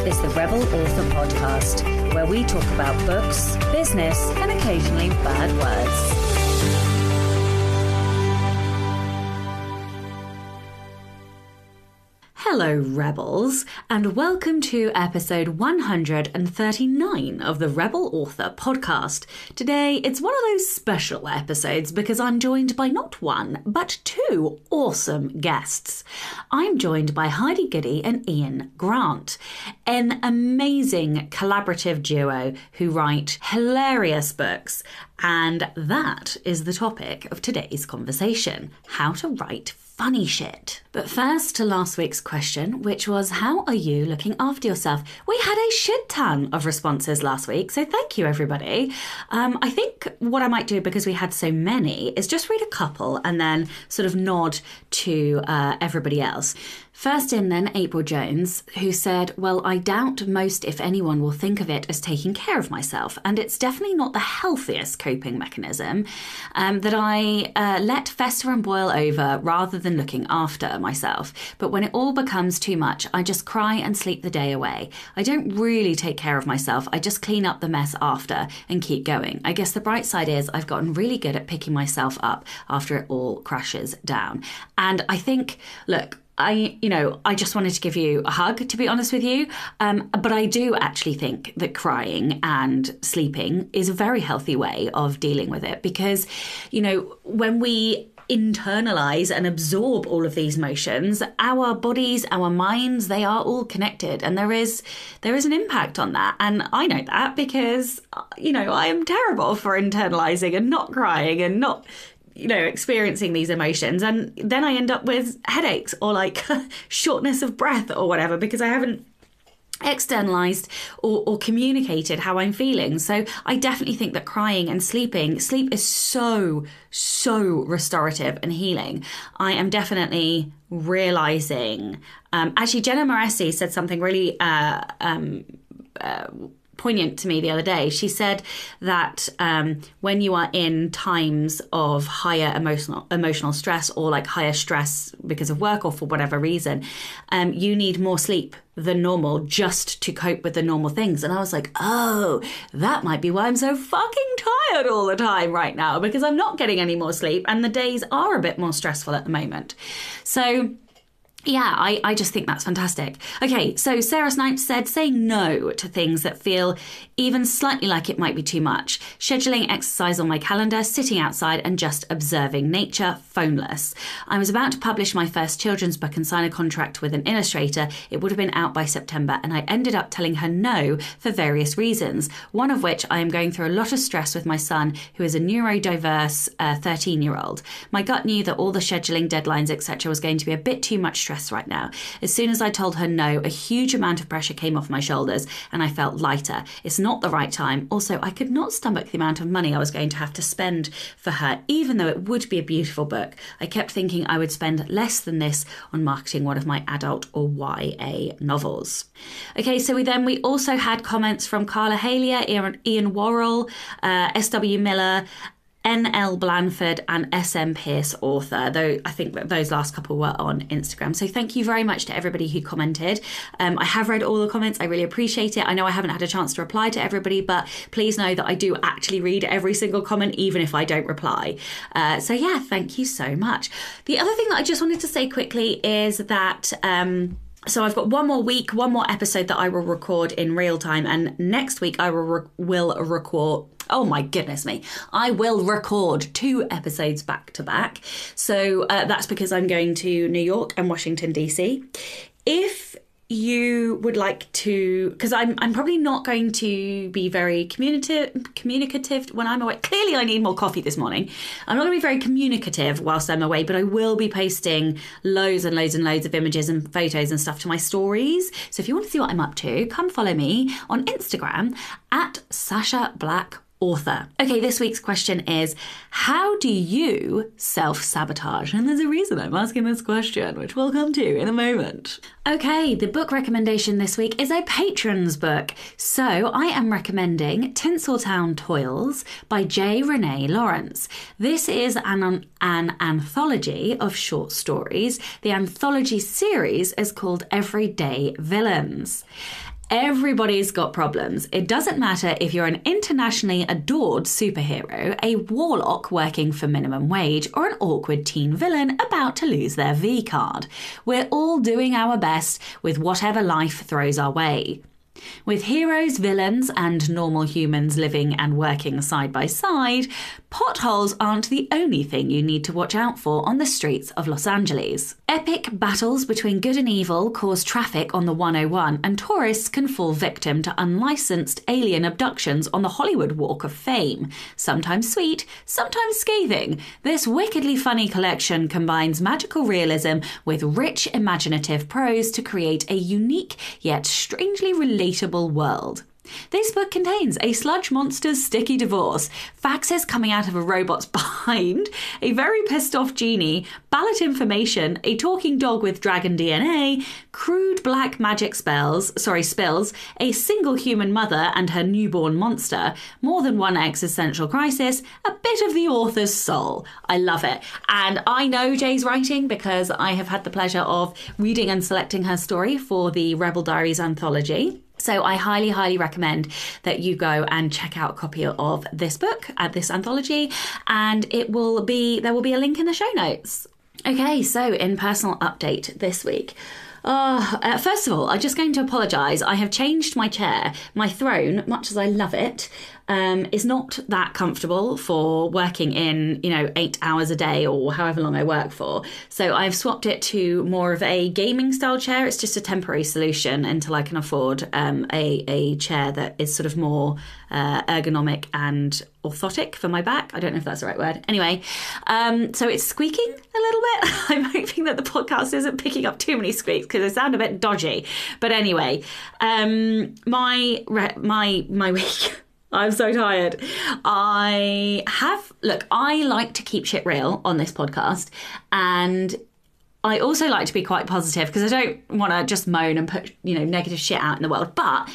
is the Rebel Author Podcast, where we talk about books, business, and occasionally bad words. Hello, Rebels, and welcome to episode 139 of the Rebel Author Podcast. Today, it's one of those special episodes because I'm joined by not one, but two awesome guests. I'm joined by Heide Goody and Iain Grant, an amazing collaborative duo who write hilarious books, and that is the topic of today's conversation: how to write funny shit. But first to last week's question, which was, how are you looking after yourself? We had a shit ton of responses last week, so thank you, everybody. I think what I might do, because we had so many, is just read a couple and then sort of nod to everybody else. First in then, April Jones, who said, well, I doubt most, if anyone, will think of it as taking care of myself, and it's definitely not the healthiest coping mechanism, that I let fester and boil over rather than looking after myself. But when it all becomes too much, I just cry and sleep the day away. I don't really take care of myself. I just clean up the mess after and keep going. I guess the bright side is I've gotten really good at picking myself up after it all crashes down. And I think, look, I just wanted to give you a hug, to be honest with you. But I do actually think that crying and sleeping is a very healthy way of dealing with it, because, when we internalize and absorb all of these emotions, our bodies, our minds, they are all connected, and there is an impact on that. And I know that because, I am terrible for internalizing and not crying and not experiencing these emotions, and then I end up with headaches or like shortness of breath or whatever, because I haven't externalized or communicated how I'm feeling. So I definitely think that crying and sleep is so restorative and healing. I am definitely realizing, actually Jenna Moresi said something really poignant to me the other day. She said that when you are in times of higher emotional stress, or like higher stress because of work or for whatever reason, you need more sleep than normal just to cope with the normal things. And I was like, oh, that might be why I'm so fucking tired all the time right now, because I'm not getting any more sleep and the days are a bit more stressful at the moment. So yeah, I just think that's fantastic. Okay, so Sarah Snipes said, saying no to things that feel even slightly like it might be too much. Scheduling exercise on my calendar, sitting outside and just observing nature, phoneless. I was about to publish my first children's book and sign a contract with an illustrator. It would have been out by September, and I ended up telling her no for various reasons. One of which, I am going through a lot of stress with my son, who is a neurodiverse 13-year-old. My gut knew that all the scheduling, deadlines, etc. was going to be a bit too much stress right now. As soon as I told her no, a huge amount of pressure came off my shoulders and I felt lighter. It's not the right time. Also, I could not stomach the amount of money I was going to have to spend for her, even though it would be a beautiful book. I kept thinking I would spend less than this on marketing one of my adult or YA novels. Okay, so we also had comments from Carla Halier, Ian Worrell, S.W. Miller, N.L. Blanford and S.M. Pearce author, though I think that those last couple were on Instagram. So thank you very much to everybody who commented. I have read all the comments. I really appreciate it. I know I haven't had a chance to reply to everybody, but please know that I do actually read every single comment, even if I don't reply. So yeah, thank you so much. The other thing that I just wanted to say quickly is that so I've got one more episode that I will record in real time, and next week I will record. Oh my goodness me. I will record 2 episodes back to back. So that's because I'm going to New York and Washington, DC. If you would like to, because I'm probably not going to be very communicative when I'm away. Clearly I need more coffee this morning. I'm not going to be very communicative whilst I'm away, but I will be posting loads and loads and loads of images and photos and stuff to my stories. So if you want to see what I'm up to, come follow me on Instagram at Sasha Black Author. Okay, this week's question is, how do you self-sabotage? And there's a reason I'm asking this question, which we'll come to in a moment. Okay, the book recommendation this week is a Patron's book. So I am recommending Tinseltown, Toils by J. Renee Lawrence. This is an anthology of short stories. The anthology series is called Everyday Villains. Everybody's got problems. It doesn't matter if you're an internationally adored superhero, a warlock working for minimum wage, or an awkward teen villain about to lose their V card. We're all doing our best with whatever life throws our way. With heroes, villains, and normal humans living and working side by side, potholes aren't the only thing you need to watch out for on the streets of Los Angeles. Epic battles between good and evil cause traffic on the 101, and tourists can fall victim to unlicensed alien abductions on the Hollywood Walk of Fame. Sometimes sweet, sometimes scathing, this wickedly funny collection combines magical realism with rich imaginative prose to create a unique yet strangely relatable world. This book contains a sludge monster's sticky divorce, faxes coming out of a robot's behind, a very pissed off genie, ballot information, a talking dog with dragon DNA, crude black magic spills, a single human mother and her newborn monster, more than one existential crisis, a bit of the author's soul. I love it. And I know Jay's writing because I have had the pleasure of reading and selecting her story for the Rebel Diaries anthology. So I highly, highly recommend that you go and check out a copy of this book at this anthology, and there will be a link in the show notes. Okay, so in personal update this week. First of all, I'm just going to apologise. I have changed my chair. My throne, much as I love it, is not that comfortable for working in, 8 hours a day or however long I work for. So I've swapped it to more of a gaming style chair. It's just a temporary solution until I can afford a chair that is sort of more ergonomic and orthotic for my back. I don't know if that's the right word. Anyway, so it's squeaking a little bit. I'm hoping that the podcast isn't picking up too many squeaks because they sound a bit dodgy. But anyway, my week. I'm so tired. I like to keep shit real on this podcast, and I also like to be quite positive because I don't want to just moan and put, negative shit out in the world. But,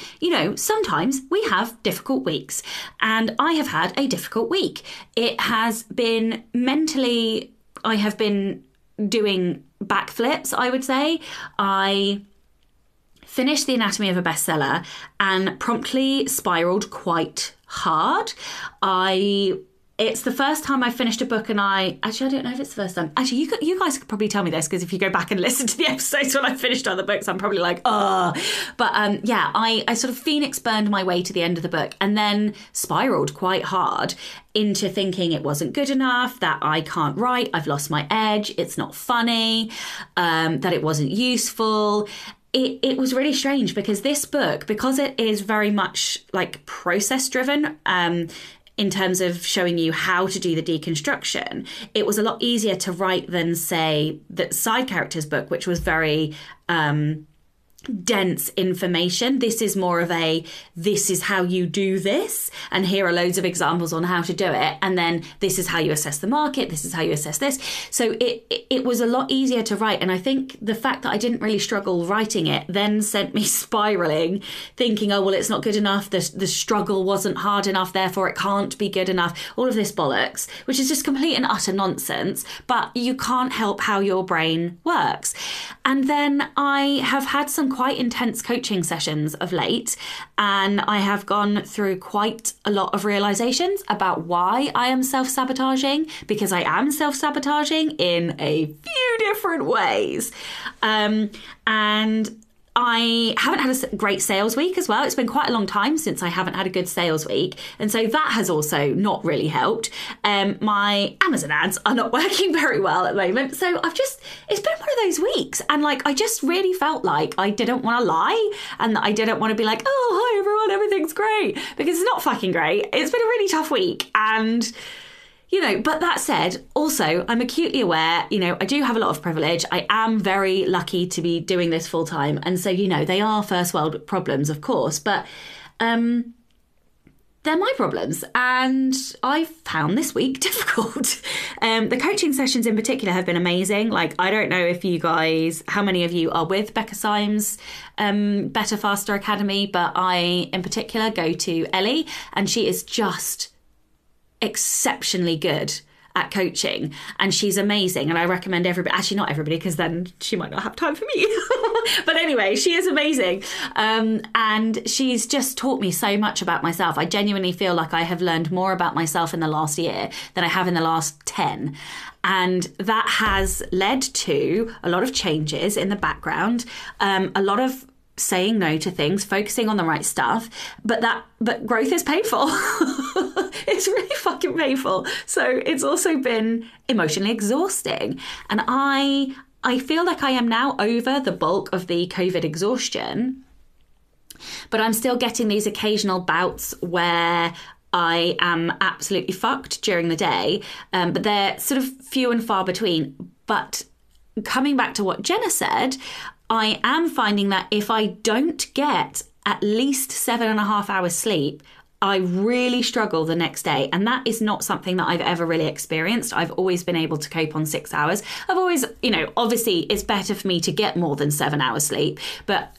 sometimes we have difficult weeks, and I have had a difficult week. It has been mentally, I have been doing backflips, I would say. I finished The Anatomy of a Bestseller and promptly spiraled quite hard. It's the first time I finished a book, and I don't know if it's the first time. Actually, you guys could probably tell me this, because if you go back and listen to the episodes when I finished other books, I'm probably like, oh. But I sort of phoenix burned my way to the end of the book and then spiraled quite hard into thinking it wasn't good enough, that I can't write, I've lost my edge, it's not funny, that it wasn't useful. It was really strange because this book, because it is very much like process driven, in terms of showing you how to do the deconstruction, it was a lot easier to write than, say, the side characters book, which was very dense information. This is more of this is how you do this, and here are loads of examples on how to do it, and then this is how you assess the market, this is how you assess this. So it was a lot easier to write, and I think the fact that I didn't really struggle writing it then sent me spiraling, thinking, oh well, it's not good enough, the struggle wasn't hard enough, therefore it can't be good enough, all of this bollocks, which is just complete and utter nonsense, but you can't help how your brain works. And then I have had some quite intense coaching sessions of late, and I have gone through quite a lot of realizations about why I am self-sabotaging, because I am self-sabotaging in a few different ways. And I haven't had a great sales week as well. It's been quite a long time since I haven't had a good sales week. And so that has also not really helped. My Amazon ads are not working very well at the moment. So it's been one of those weeks. And I just really felt like I didn't want to lie, and that I didn't want to be like, oh, hi everyone, everything's great, because it's not fucking great. It's been a really tough week. And but that said, also, I'm acutely aware, I do have a lot of privilege. I am very lucky to be doing this full time. And so, they are first world problems, of course, but they're my problems. And I found this week difficult. The coaching sessions in particular have been amazing. I don't know if you guys, how many of you are with Becca Syme's Better Faster Academy, but I, in particular, go to Ellie, and she is just exceptionally good at coaching, and she's amazing, and I recommend everybody, actually not everybody because then she might not have time for me, but anyway, she is amazing, and she's just taught me so much about myself. I genuinely feel like I have learned more about myself in the last year than I have in the last 10, and that has led to a lot of changes in the background, a lot of saying no to things, focusing on the right stuff, but growth is painful. It's really fucking painful. So it's also been emotionally exhausting. And I feel like I am now over the bulk of the COVID exhaustion, but I'm still getting these occasional bouts where I am absolutely fucked during the day, but they're sort of few and far between. But coming back to what Jenna said, I am finding that if I don't get at least 7.5 hours sleep, I really struggle the next day. And that is not something that I've ever really experienced. I've always been able to cope on 6 hours. I've always, obviously it's better for me to get more than 7 hours sleep. But,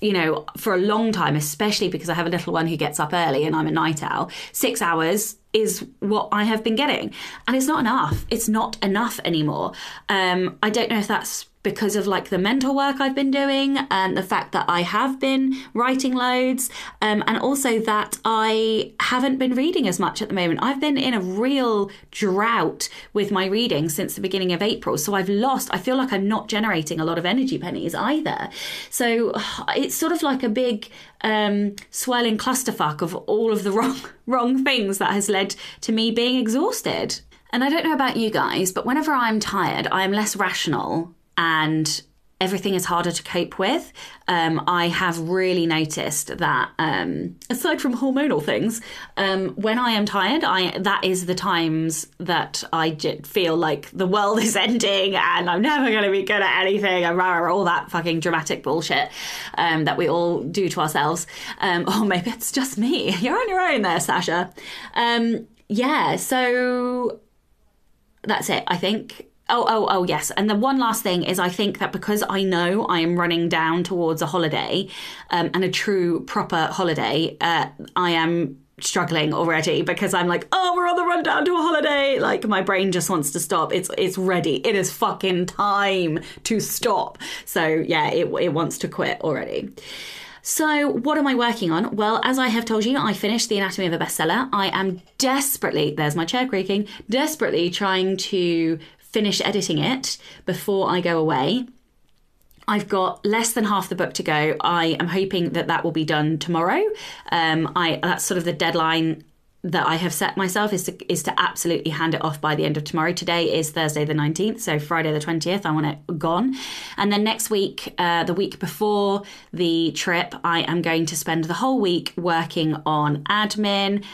for a long time, especially because I have a little one who gets up early and I'm a night owl, 6 hours is what I have been getting. And it's not enough. It's not enough anymore. I don't know if that's because of like the mental work I've been doing and the fact that I have been writing loads, and also that I haven't been reading as much at the moment. I've been in a real drought with my reading since the beginning of April. So I feel like I'm not generating a lot of energy pennies either. So it's sort of like a big swirling clusterfuck of all of the wrong things that has led to me being exhausted. And I don't know about you guys, but whenever I'm tired, I am less rational and everything is harder to cope with. I have really noticed that, aside from hormonal things, when I am tired, that is the times that I feel like the world is ending and I'm never going to be good at anything, and all that fucking dramatic bullshit that we all do to ourselves. Or maybe it's just me. You're on your own there, Sasha. Yeah, so that's it, I think. Oh, yes. And the one last thing is I think that because I know I am running down towards a holiday, and a true proper holiday, I am struggling already because I'm like, oh, we're on the run down to a holiday. Like my brain just wants to stop. It's ready. It is fucking time to stop. So yeah, it wants to quit already. So what am I working on? Well, as I have told you, I finished The Anatomy of a Bestseller. I am desperately, there's my chair creaking, desperately trying to finish editing it before I go away. I've got less than half the book to go. I am hoping that will be done tomorrow. That's sort of the deadline that I have set myself, is to absolutely hand it off by the end of tomorrow. Today is Thursday the 19th, so Friday the 20th, I want it gone. And then next week, the week before the trip, I am going to spend the whole week working on admin,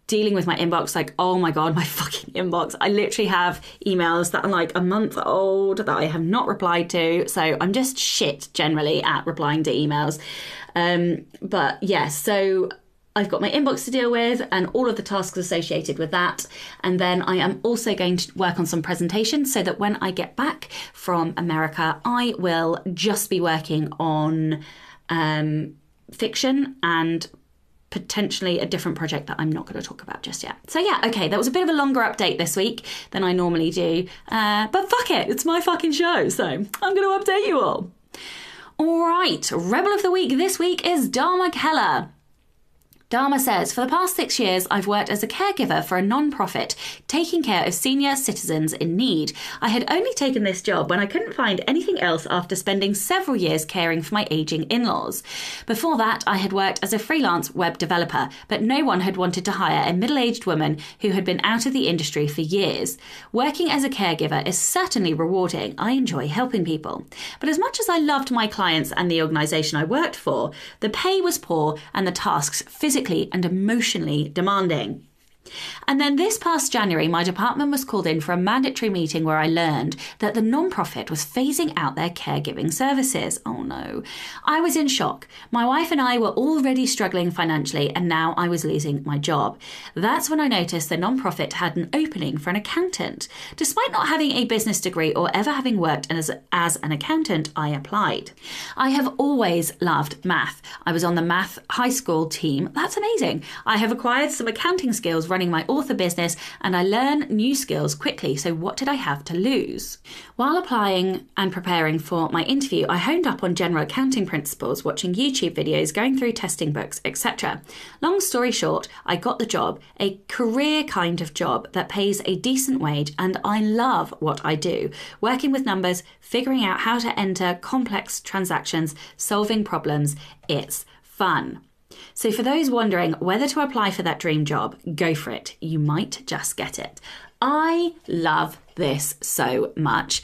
dealing with my inbox. Like, oh my God, my fucking inbox. I literally have emails that are like a month old that I have not replied to. So I'm just shit generally at replying to emails. But yeah, so I've got my inbox to deal with and all of the tasks associated with that. And then I am also going to work on some presentations so that when I get back from America, I will just be working on fiction and potentially a different project that I'm not going to talk about just yet. So yeah, okay, that was a bit of a longer update this week than I normally do. But fuck it, it's my fucking show, so I'm going to update you all. All right, Rebel of the Week this week is Dharma Kelleher. Dharma says, for the past 6 years, I've worked as a caregiver for a non-profit, taking care of senior citizens in need. I had only taken this job when I couldn't find anything else after spending several years caring for my ageing in-laws. Before that, I had worked as a freelance web developer, but no one had wanted to hire a middle-aged woman who had been out of the industry for years. Working as a caregiver is certainly rewarding. I enjoy helping people. But as much as I loved my clients and the organisation I worked for, the pay was poor and the tasks physically and emotionally demanding. And then this past January, my department was called in for a mandatory meeting where I learned that the non-profit was phasing out their caregiving services. Oh no. I was in shock. My wife and I were already struggling financially and now I was losing my job. That's when I noticed the non-profit had an opening for an accountant. Despite not having a business degree or ever having worked as an accountant, I applied. I have always loved math. I was on the math high school team. That's amazing. I have acquired some accounting skills running my author business, and I learn new skills quickly. So what did I have to lose? While applying and preparing for my interview, I honed up on general accounting principles, watching YouTube videos, going through testing books, etc. Long story short, I got the job, a career kind of job that pays a decent wage, and I love what I do. Working with numbers, figuring out how to enter complex transactions, solving problems, it's fun. So for those wondering whether to apply for that dream job, go for it. You might just get it. I love this so much.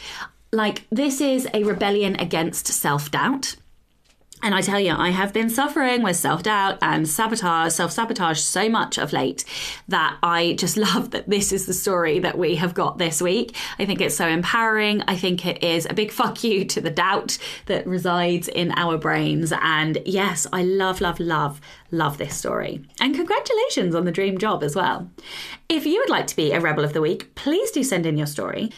Like, this is a rebellion against self-doubt. And I tell you, I have been suffering with self-doubt and self-sabotage so much of late that I just love that this is the story that we have got this week. I think it's so empowering. I think it is a big fuck you to the doubt that resides in our brains. And yes, I love this story. And congratulations on the dream job as well. If you would like to be a Rebel of the Week, please do send in your story.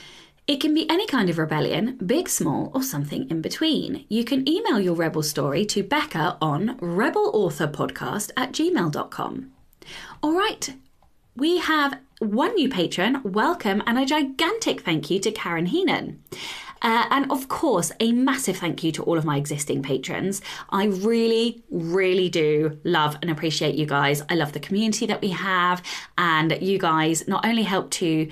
It can be any kind of rebellion, big, small, or something in between. You can email your rebel story to Becca on rebelauthorpodcast@gmail.com. All right, we have one new patron. Welcome, and a gigantic thank you to Karen Heenan. And of course, a massive thank you to all of my existing patrons. I really, really do love and appreciate you guys. I love the community that we have, and you guys not only help to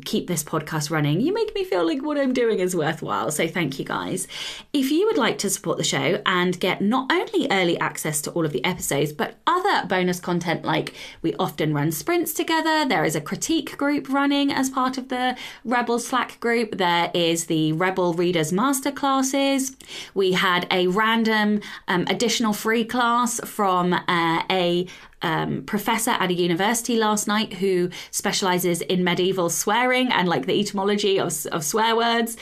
keep this podcast running, you make me feel like what I'm doing is worthwhile. So thank you guys. If you would like to support the show and get not only early access to all of the episodes, but other bonus content, like we often run sprints together. There is a critique group running as part of the Rebel Slack group. There is the Rebel Readers Masterclasses. We had a random additional free class from a professor at a university last night who specializes in medieval swearing and like the etymology of swear words.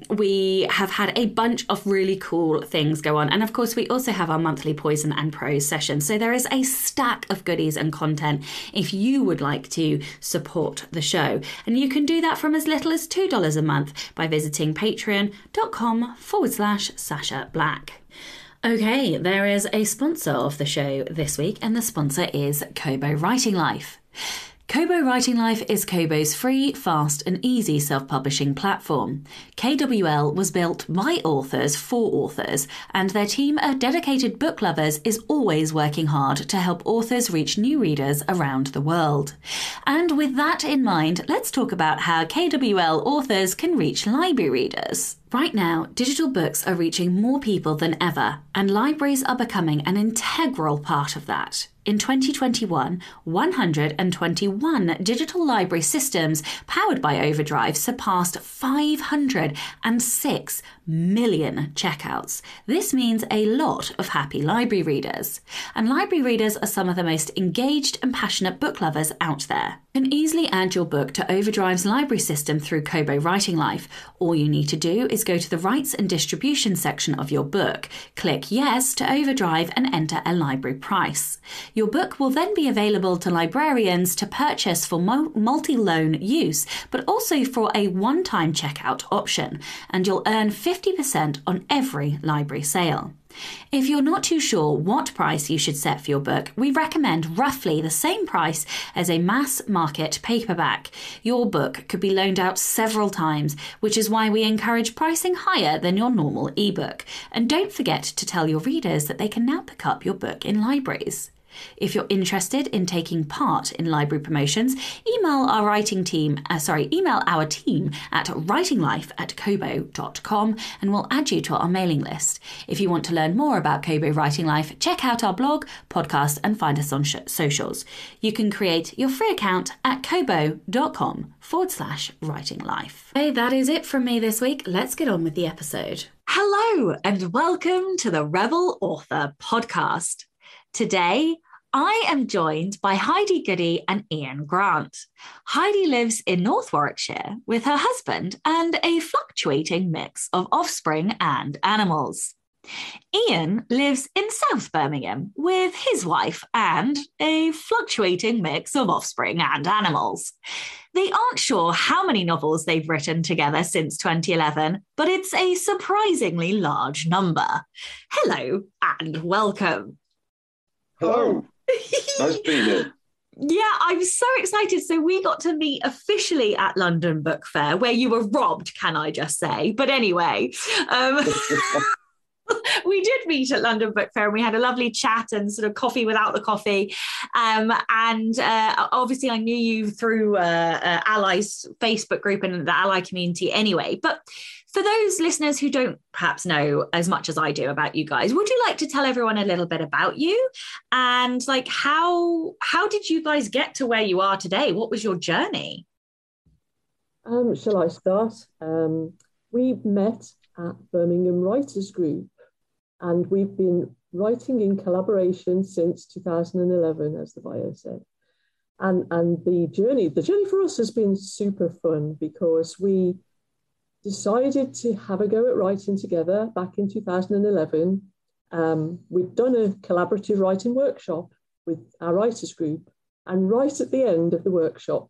We have had a bunch of really cool things go on. And of course, we also have our monthly Poison and Prose sessions. So there is a stack of goodies and content if you would like to support the show. And you can do that from as little as $2 a month by visiting patreon.com/Sasha Black. Okay, there is a sponsor of the show this week, and the sponsor is Kobo Writing Life. Kobo Writing Life is Kobo's free, fast and easy self-publishing platform. KWL was built by authors for authors, and their team of dedicated book lovers is always working hard to help authors reach new readers around the world. And with that in mind, let's talk about how KWL authors can reach library readers. Right now, digital books are reaching more people than ever, and libraries are becoming an integral part of that. In 2021, 121 digital library systems powered by Overdrive surpassed 506 million checkouts. This means a lot of happy library readers. And library readers are some of the most engaged and passionate book lovers out there. You can easily add your book to Overdrive's library system through Kobo Writing Life. All you need to do is go to the rights and distribution section of your book, click Yes to Overdrive and enter a library price. Your book will then be available to librarians to purchase for multi-loan use, but also for a one-time checkout option, and you'll earn 50% on every library sale. If you're not too sure what price you should set for your book, we recommend roughly the same price as a mass market paperback. Your book could be loaned out several times, which is why we encourage pricing higher than your normal ebook. And don't forget to tell your readers that they can now pick up your book in libraries. If you're interested in taking part in library promotions, email our team at writinglife@kobo.com and we'll add you to our mailing list. If you want to learn more about Kobo Writing Life, check out our blog, podcast, and find us on socials. You can create your free account at kobo.com/writinglife. Hey, that is it from me this week. Let's get on with the episode. Hello, and welcome to the Rebel Author Podcast. Today, I am joined by Heide Goody and Iain Grant. Heidi lives in North Warwickshire with her husband and a fluctuating mix of offspring and animals. Iain lives in South Birmingham with his wife and a fluctuating mix of offspring and animals. They aren't sure how many novels they've written together since 2011, but it's a surprisingly large number. Hello and welcome. Hello. Nice being here. Yeah, I'm so excited. So we got to meet officially at London Book Fair, where you were robbed, can I just say? But anyway, we did meet at London Book Fair and we had a lovely chat and sort of coffee without the coffee. Obviously I knew you through Ally's Facebook group and the Ally community anyway. But for those listeners who don't perhaps know as much as I do about you guys, would you like to tell everyone a little bit about you and like how did you guys get to where you are today? What was your journey? Shall I start? We met at Birmingham Writers Group, and we've been writing in collaboration since 2011, as the bio said. And the journey for us has been super fun because we decided to have a go at writing together back in 2011. We'd done a collaborative writing workshop with our writers group, and right at the end of the workshop,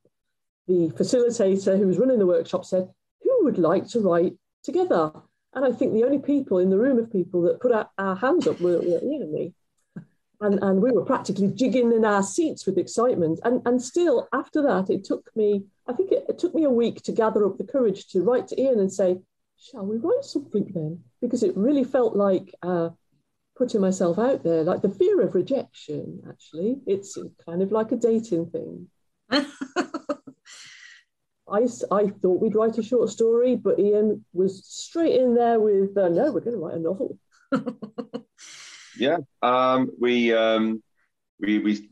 the facilitator who was running the workshop said, "Who would like to write together?" And I think the only people in the room of people that put our hands up were Iain and me. And we were practically jigging in our seats with excitement. And still, after that, it took me a week to gather up the courage to write to Iain and say, "Shall we write something then?" Because it really felt like putting myself out there, like the fear of rejection, actually. It's kind of like a dating thing. I thought we'd write a short story, but Iain was straight in there with, "No, we're going to write a novel." Yeah, we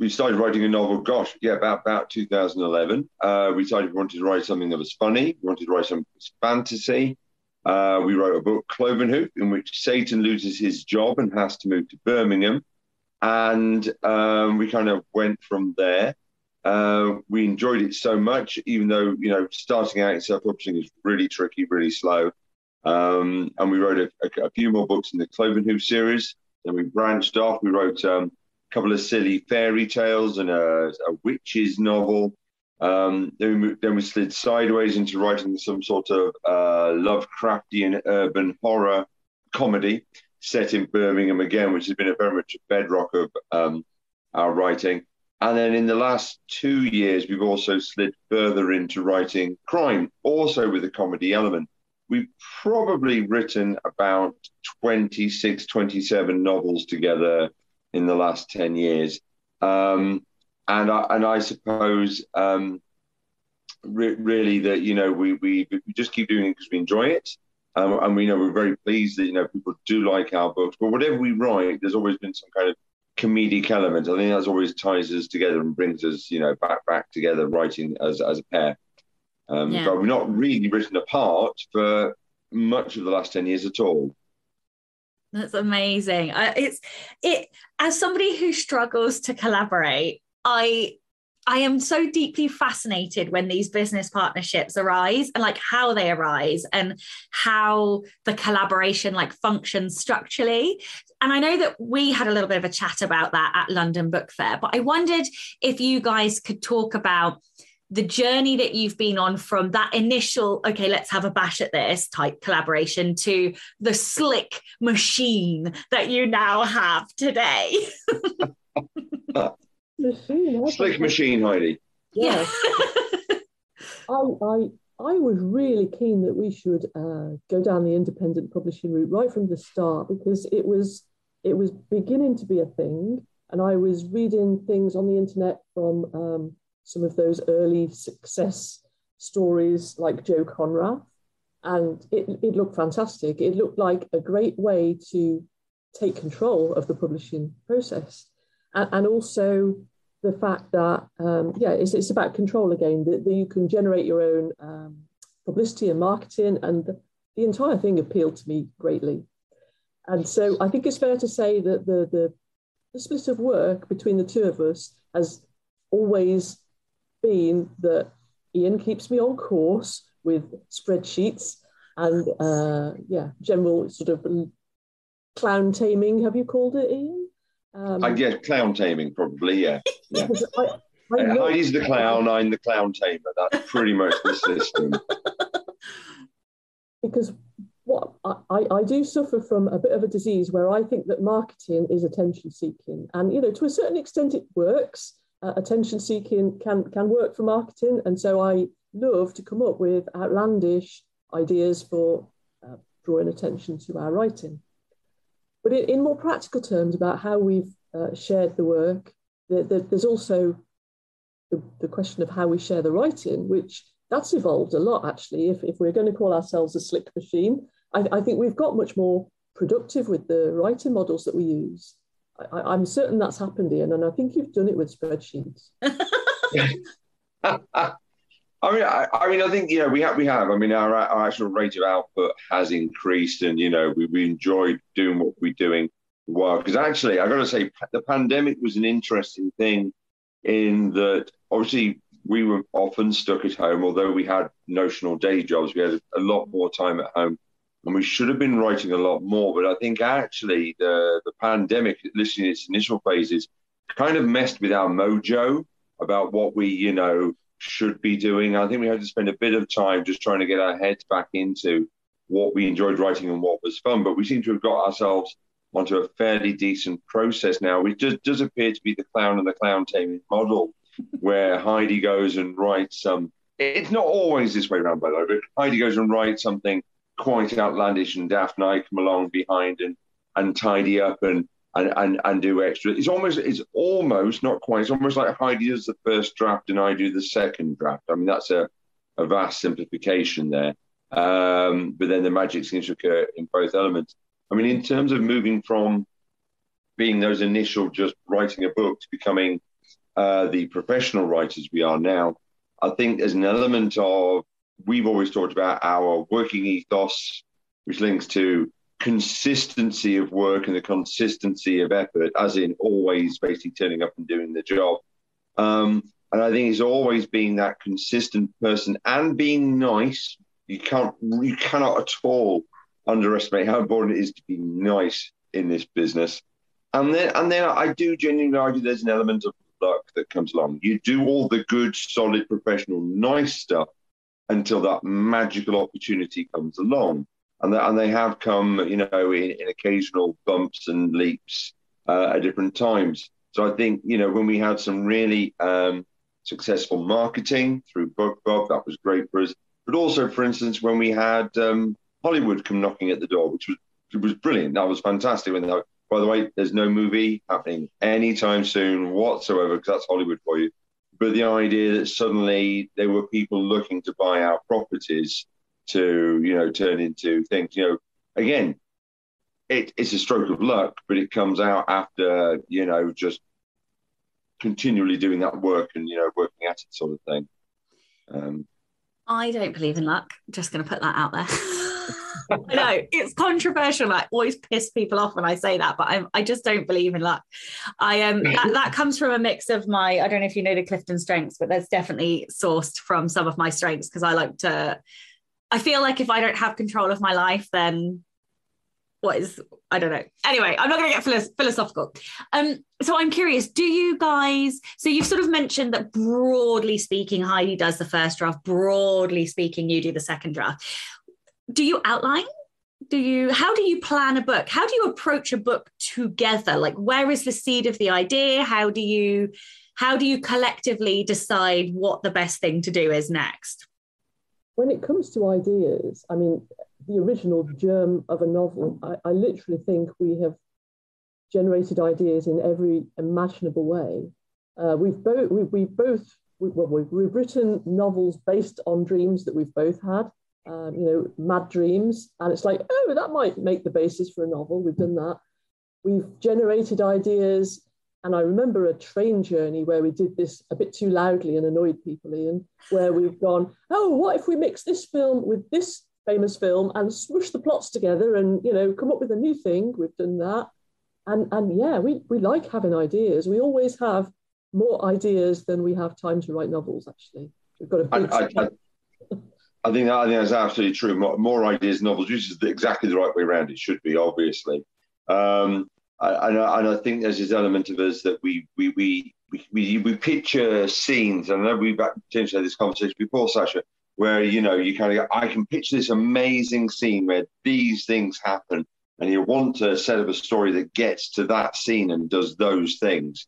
started writing a novel. Gosh, yeah, about 2011. We decided we wanted to write something that was funny. We wanted to write something that was fantasy. We wrote a book, Clovenhoof, in which Satan loses his job and has to move to Birmingham, and we kind of went from there. We enjoyed it so much, even though starting out in self-publishing is really tricky, really slow. And we wrote a few more books in the Clovenhoof series. Then we branched off. We wrote a couple of silly fairy tales and a witches novel. Then we slid sideways into writing some sort of Lovecraftian urban horror comedy set in Birmingham again, which has been very much a bedrock of our writing. And then in the last 2 years, we've also slid further into writing crime, also with a comedy element. We've probably written about 26, 27 novels together in the last 10 years. And I suppose really that, we just keep doing it because we enjoy it. And we know we're very pleased that, people do like our books. But whatever we write, there's always been some kind of comedic element. I think that's always ties us together and brings us, back together writing as a pair. But we've not really written apart for much of the last 10 years at all. That's amazing. As somebody who struggles to collaborate, I am so deeply fascinated when these business partnerships arise and like how they arise and how the collaboration like functions structurally. And I know that we had a little bit of a chat about that at London Book Fair, but I wondered if you guys could talk about the journey that you've been on from that initial, okay, let's have a bash at this type collaboration to the slick machine that you now have today. Slick machine, Heidi. Yeah. I was really keen that we should go down the independent publishing route right from the start because it was beginning to be a thing, and I was reading things on the internet from some of those early success stories like Joe Conrath, and it looked fantastic. It looked like a great way to take control of the publishing process, and also the fact that it's about control again. That you can generate your own publicity and marketing, and the entire thing appealed to me greatly. And so I think it's fair to say that the split of work between the two of us has always been that Iain keeps me on course with spreadsheets and general sort of clown taming. Have you called it, Iain? I guess clown taming, probably, yeah. I Heidi's the clown, I'm the clown tamer. That's pretty much the system. Because what I do suffer from a bit of a disease where I think that marketing is attention seeking, and to a certain extent it works. attention seeking can work for marketing. And so I love to come up with outlandish ideas for drawing attention to our writing. But in more practical terms about how we've shared the work, there's also the question of how we share the writing, which that's evolved a lot, actually. If we're going to call ourselves a slick machine, I think we've got much more productive with the writing models that we use. I'm certain that's happened, Iain, and I think you've done it with spreadsheets. I think we have. I mean, our actual rate of output has increased, and we enjoyed doing what we're doing. Well, because actually, I got to say, the pandemic was an interesting thing in that obviously we were often stuck at home. Although we had notional day jobs, we had a lot more time at home, and we should have been writing a lot more. But I think actually the pandemic, at least in its initial phases, kind of messed with our mojo about what we, should be doing. I think we had to spend a bit of time just trying to get our heads back into what we enjoyed writing and what was fun. But we seem to have got ourselves onto a fairly decent process now, which does appear to be the clown and the clown taming model, where Heide goes and writes some. It's not always this way around, by the way, but Heide goes and writes something quite outlandish, and Daphne and I come along behind and tidy up and do extra. It's almost not quite. It's almost like Heide does the first draft and I do the second draft. I mean, that's a vast simplification there. But then the magic seems to occur in both elements. I mean, in terms of moving from being those initial just writing a book to becoming the professional writers we are now, I think there's an element of, we've always talked about our working ethos, which links to consistency of work and the consistency of effort, as in always basically turning up and doing the job. And I think it's always being that consistent person and being nice. You cannot at all underestimate how important it is to be nice in this business. And then I do genuinely argue there's an element of luck that comes along. You do all the good, solid, professional, nice stuff until that magical opportunity comes along. And they have come, in occasional bumps and leaps at different times. So I think, when we had some really successful marketing through BookBub, that was great for us. But also, for instance, when we had Hollywood come knocking at the door, which was brilliant. That was fantastic. By the way, there's no movie happening anytime soon whatsoever, because that's Hollywood for you. But the idea that suddenly there were people looking to buy our properties to, turn into things, again, it's a stroke of luck, but it comes out after, just continually doing that work and, working at it sort of thing. I don't believe in luck. Just going to put that out there. I know it's controversial. I always piss people off when I say that, but I just don't believe in luck. That comes from a mix of I don't know if you know the Clifton strengths, but that's definitely sourced from some of my strengths, because I feel like if I don't have control of my life, then I don't know. Anyway, I'm not going to get philosophical. So I'm curious, do you guys, so you've sort of mentioned that broadly speaking, Heide does the first draft, broadly speaking, you do the second draft. Do you outline? How do you plan a book? How do you approach a book together? Like, where is the seed of the idea? How do you collectively decide what the best thing to do is next? When it comes to ideas, I mean, the original germ of a novel, I literally think we have generated ideas in every imaginable way. We've written novels based on dreams that we've both had, mad dreams, and it's like, oh, that might make the basis for a novel. We've done that. We've generated ideas. And I remember a train journey where we did this a bit too loudly and annoyed people, Iain, where we've gone, oh, what if we mix this film with this famous film and swoosh the plots together and, come up with a new thing? We've done that. And yeah, we like having ideas. We always have more ideas than we have time to write novels, actually. We've got a big... I think that's absolutely true. More ideas, novels, which is exactly the right way around. It should be, obviously. And I think there's this element of us that we picture scenes. And I know we've potentially had this conversation before, Sasha, where you kind of go, I can picture this amazing scene where these things happen, and you want to set up a story that gets to that scene and does those things.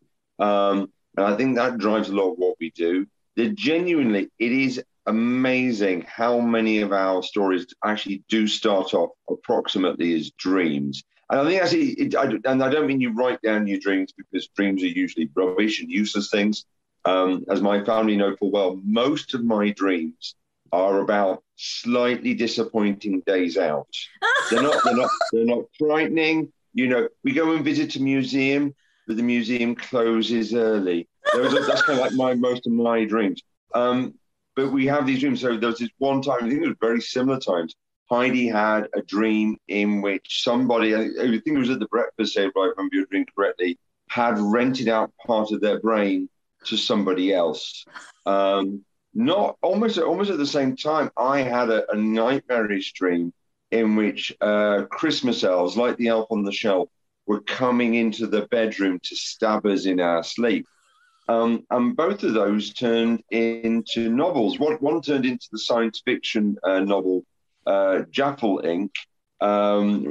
And I think that drives a lot of what we do. Genuinely, it is amazing how many of our stories actually do start off approximately as dreams. And I think actually, and I don't mean you write down your dreams, because dreams are usually rubbish and useless things. As my family know full well, most of my dreams are about slightly disappointing days out. They're not frightening. You know, we go and visit a museum, but the museum closes early. That's kind of like most of my dreams. But we have these dreams. So there was this one time, I think it was very similar times, Heidi had a dream in which somebody, I think it was at the breakfast table, if I remember your dream correctly, had rented out part of their brain to somebody else. Not almost at the same time, I had a nightmarish dream in which Christmas elves, like the elf on the shelf, were coming into the bedroom to stab us in our sleep. And both of those turned into novels. One turned into the science fiction novel Jaffel Inc.,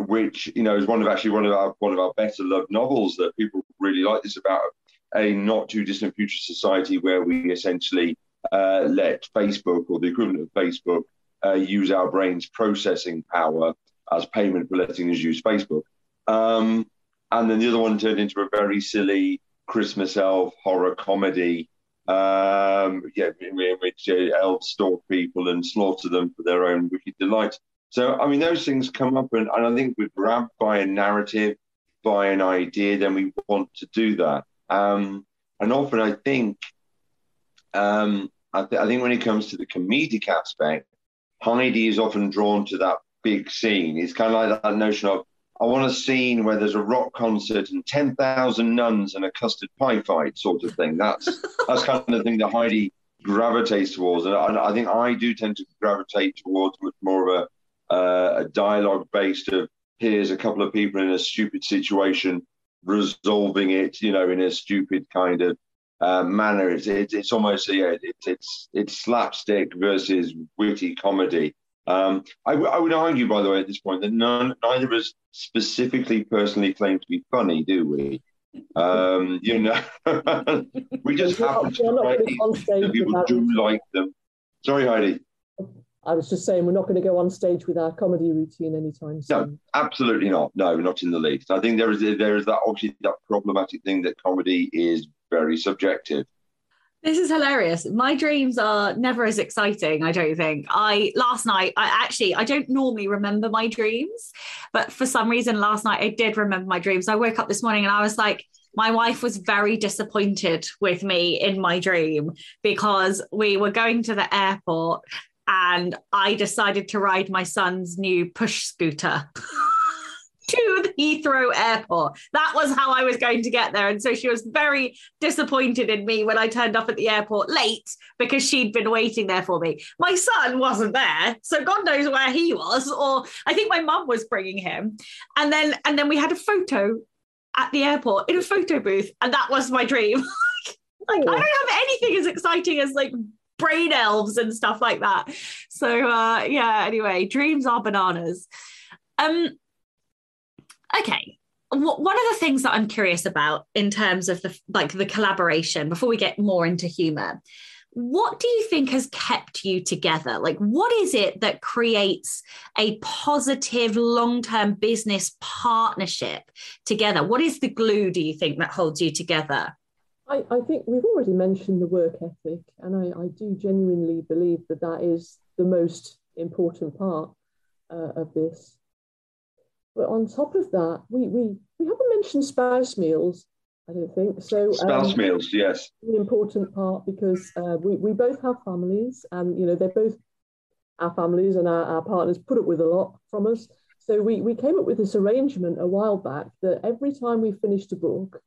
which is one of our better loved novels that people really like. This about a not too distant future society where we essentially let Facebook, or the equivalent of Facebook, use our brains' processing power as payment for letting us use Facebook. And then the other one turned into a very silly Christmas elf horror comedy, in which elves stalk people and slaughter them for their own wicked delight. So, I mean, those things come up, and I think we're grabbed by a narrative, by an idea, then we want to do that. And often, I think when it comes to the comedic aspect, Heidi is often drawn to that big scene. It's kind of like that notion of, I want a scene where there's a rock concert and 10,000 nuns and a custard pie fight sort of thing. That's kind of the thing that Heidi gravitates towards. And I think I do tend to gravitate towards much more of a dialogue based of, here's a couple of people in a stupid situation resolving it, in a stupid kind of manner. It's almost, it's slapstick versus witty comedy. I would argue, by the way, at this point, that neither of us specifically personally claim to be funny, do we? We just happen to write these that people do like them. Sorry, Heidi. I was just saying, we're not going to go on stage with our comedy routine anytime soon. No, absolutely not. No, not in the least. I think there is that, obviously, that problematic thing that comedy is very subjective. This is hilarious. My dreams are never as exciting, I don't think. Last night, I don't normally remember my dreams, but for some reason last night I did remember my dreams. I woke up this morning and I was like, my wife was very disappointed with me in my dream because we were going to the airport and I decided to ride my son's new push scooter to the Heathrow airport. That was how I was going to get there. And so she was very disappointed in me when I turned up at the airport late because she'd been waiting there for me. My son wasn't there, so God knows where he was, or I think my mum was bringing him. And then we had a photo at the airport in a photo booth, and that was my dream. I don't have anything as exciting as brain elves and stuff like that. So anyway, dreams are bananas. Okay. One of the things that I'm curious about in terms of the collaboration, before we get more into humour, what do you think has kept you together? What is it that creates a positive long-term business partnership together? What is the glue, do you think, that holds you together? I think we've already mentioned the work ethic, and I do genuinely believe that is the most important part of this. But on top of that, we haven't mentioned spouse meals, I don't think. So spouse meals, yes. The important part, because we both have families, and they're both our families, and our partners put up with a lot from us. So we came up with this arrangement a while back that every time we finished a book,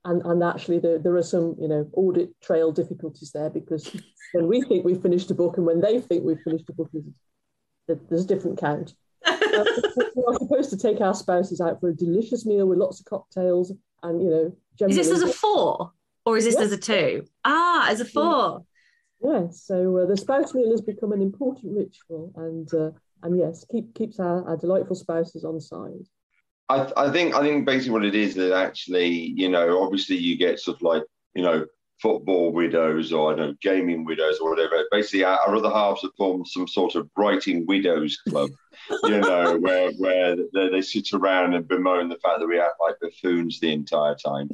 and actually there are some audit trail difficulties there, because when we think we've finished a book and when they think we've finished a book, there's a different count. We're supposed to take our spouses out for a delicious meal with lots of cocktails, and generally... Is this as a 4 or is this as a 2? As a 4. Yes, so the spouse meal has become an important ritual, and yes, keeps our delightful spouses on side. I think basically what it is that actually, obviously you get sort of football widows or, I don't know, gaming widows or whatever. Basically, our other halves have formed some sort of writing widows club, where they sit around and bemoan the fact that we act like buffoons the entire time.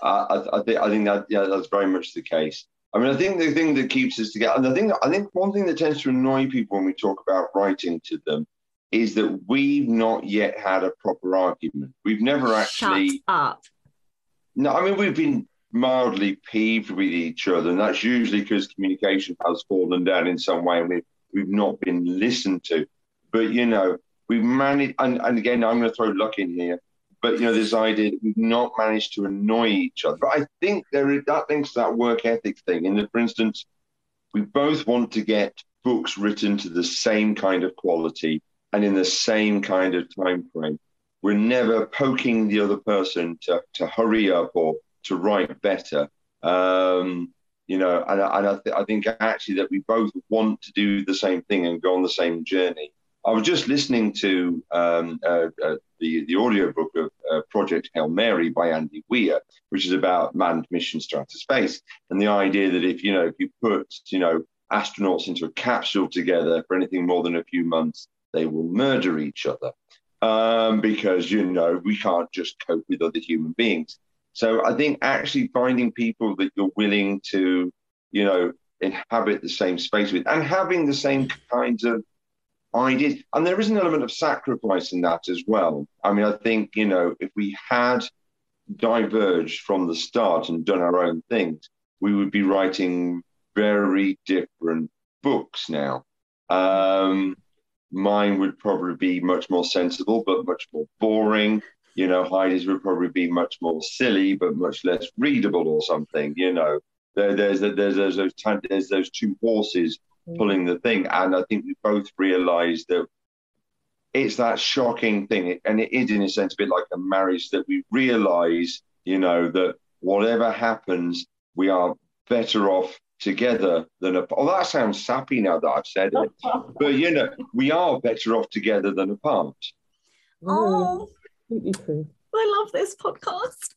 I think that, yeah, that's very much the case. I mean, I think the thing that keeps us together, and I think one thing that tends to annoy people when we talk about writing to them is that we've not yet had a proper argument. We've never actually... Shut up. No, I mean, we've been mildly peeved with each other, and that's usually because communication has fallen down in some way and we've not been listened to. But, we've managed, and again, I'm going to throw luck in here, but, this idea that we've not managed to annoy each other. But I think that links to that work ethic thing, in that, for instance, we both want to get books written to the same kind of quality and in the same kind of time frame. We're never poking the other person to hurry up or to write better. And I think actually that we both want to do the same thing and go on the same journey. I was just listening to the audiobook of Project Hail Mary by Andy Weir, which is about manned missions to outer space, and the idea that if you put astronauts into a capsule together for anything more than a few months, they will murder each other because we can't just cope with other human beings. So I think actually finding people that you're willing to inhabit the same space with and having the same kinds of ideas. And there is an element of sacrifice in that as well. I mean, I think, if we had diverged from the start and done our own things, we would be writing very different books now. Mine would probably be much more sensible, but much more boring. Heide's would probably be much more silly, but much less readable or something. There's those two horses pulling the thing, and I think we both realised that it's that shocking thing, and it is in a sense a bit like a marriage, that we realise, that whatever happens, we are better off together than apart. Oh, that sounds sappy now that I've said it, but we are better off together than apart. Oh, completely true. I love this podcast.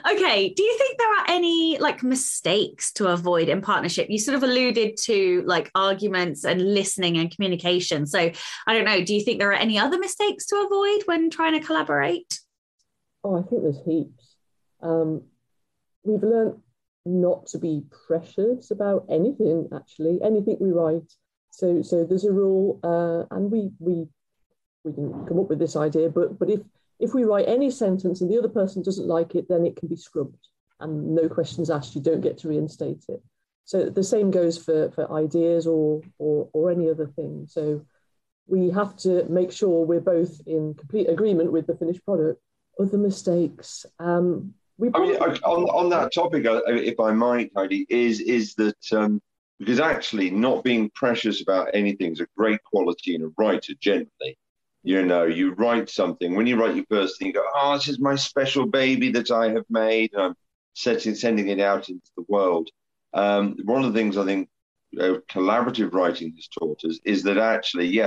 Okay. Do you think there are any mistakes to avoid in partnership? You sort of alluded to arguments and listening and communication. So I don't know. Do you think there are any other mistakes to avoid when trying to collaborate? Oh, I think there's heaps. We've learned not to be precious about anything we write. So there's a rule, and we didn't come up with this idea, but if we write any sentence and the other person doesn't like it, then it can be scrubbed and no questions asked. You don't get to reinstate it. So the same goes for ideas or any other thing. So we have to make sure we're both in complete agreement with the finished product. Other mistakes. On that topic, if I might, Heidi, is that because actually not being precious about anything is a great quality in a writer generally. You write something. When you write your first thing, you go, oh, this is my special baby that I have made, and I'm sending it out into the world. One of the things I think collaborative writing has taught us is that actually,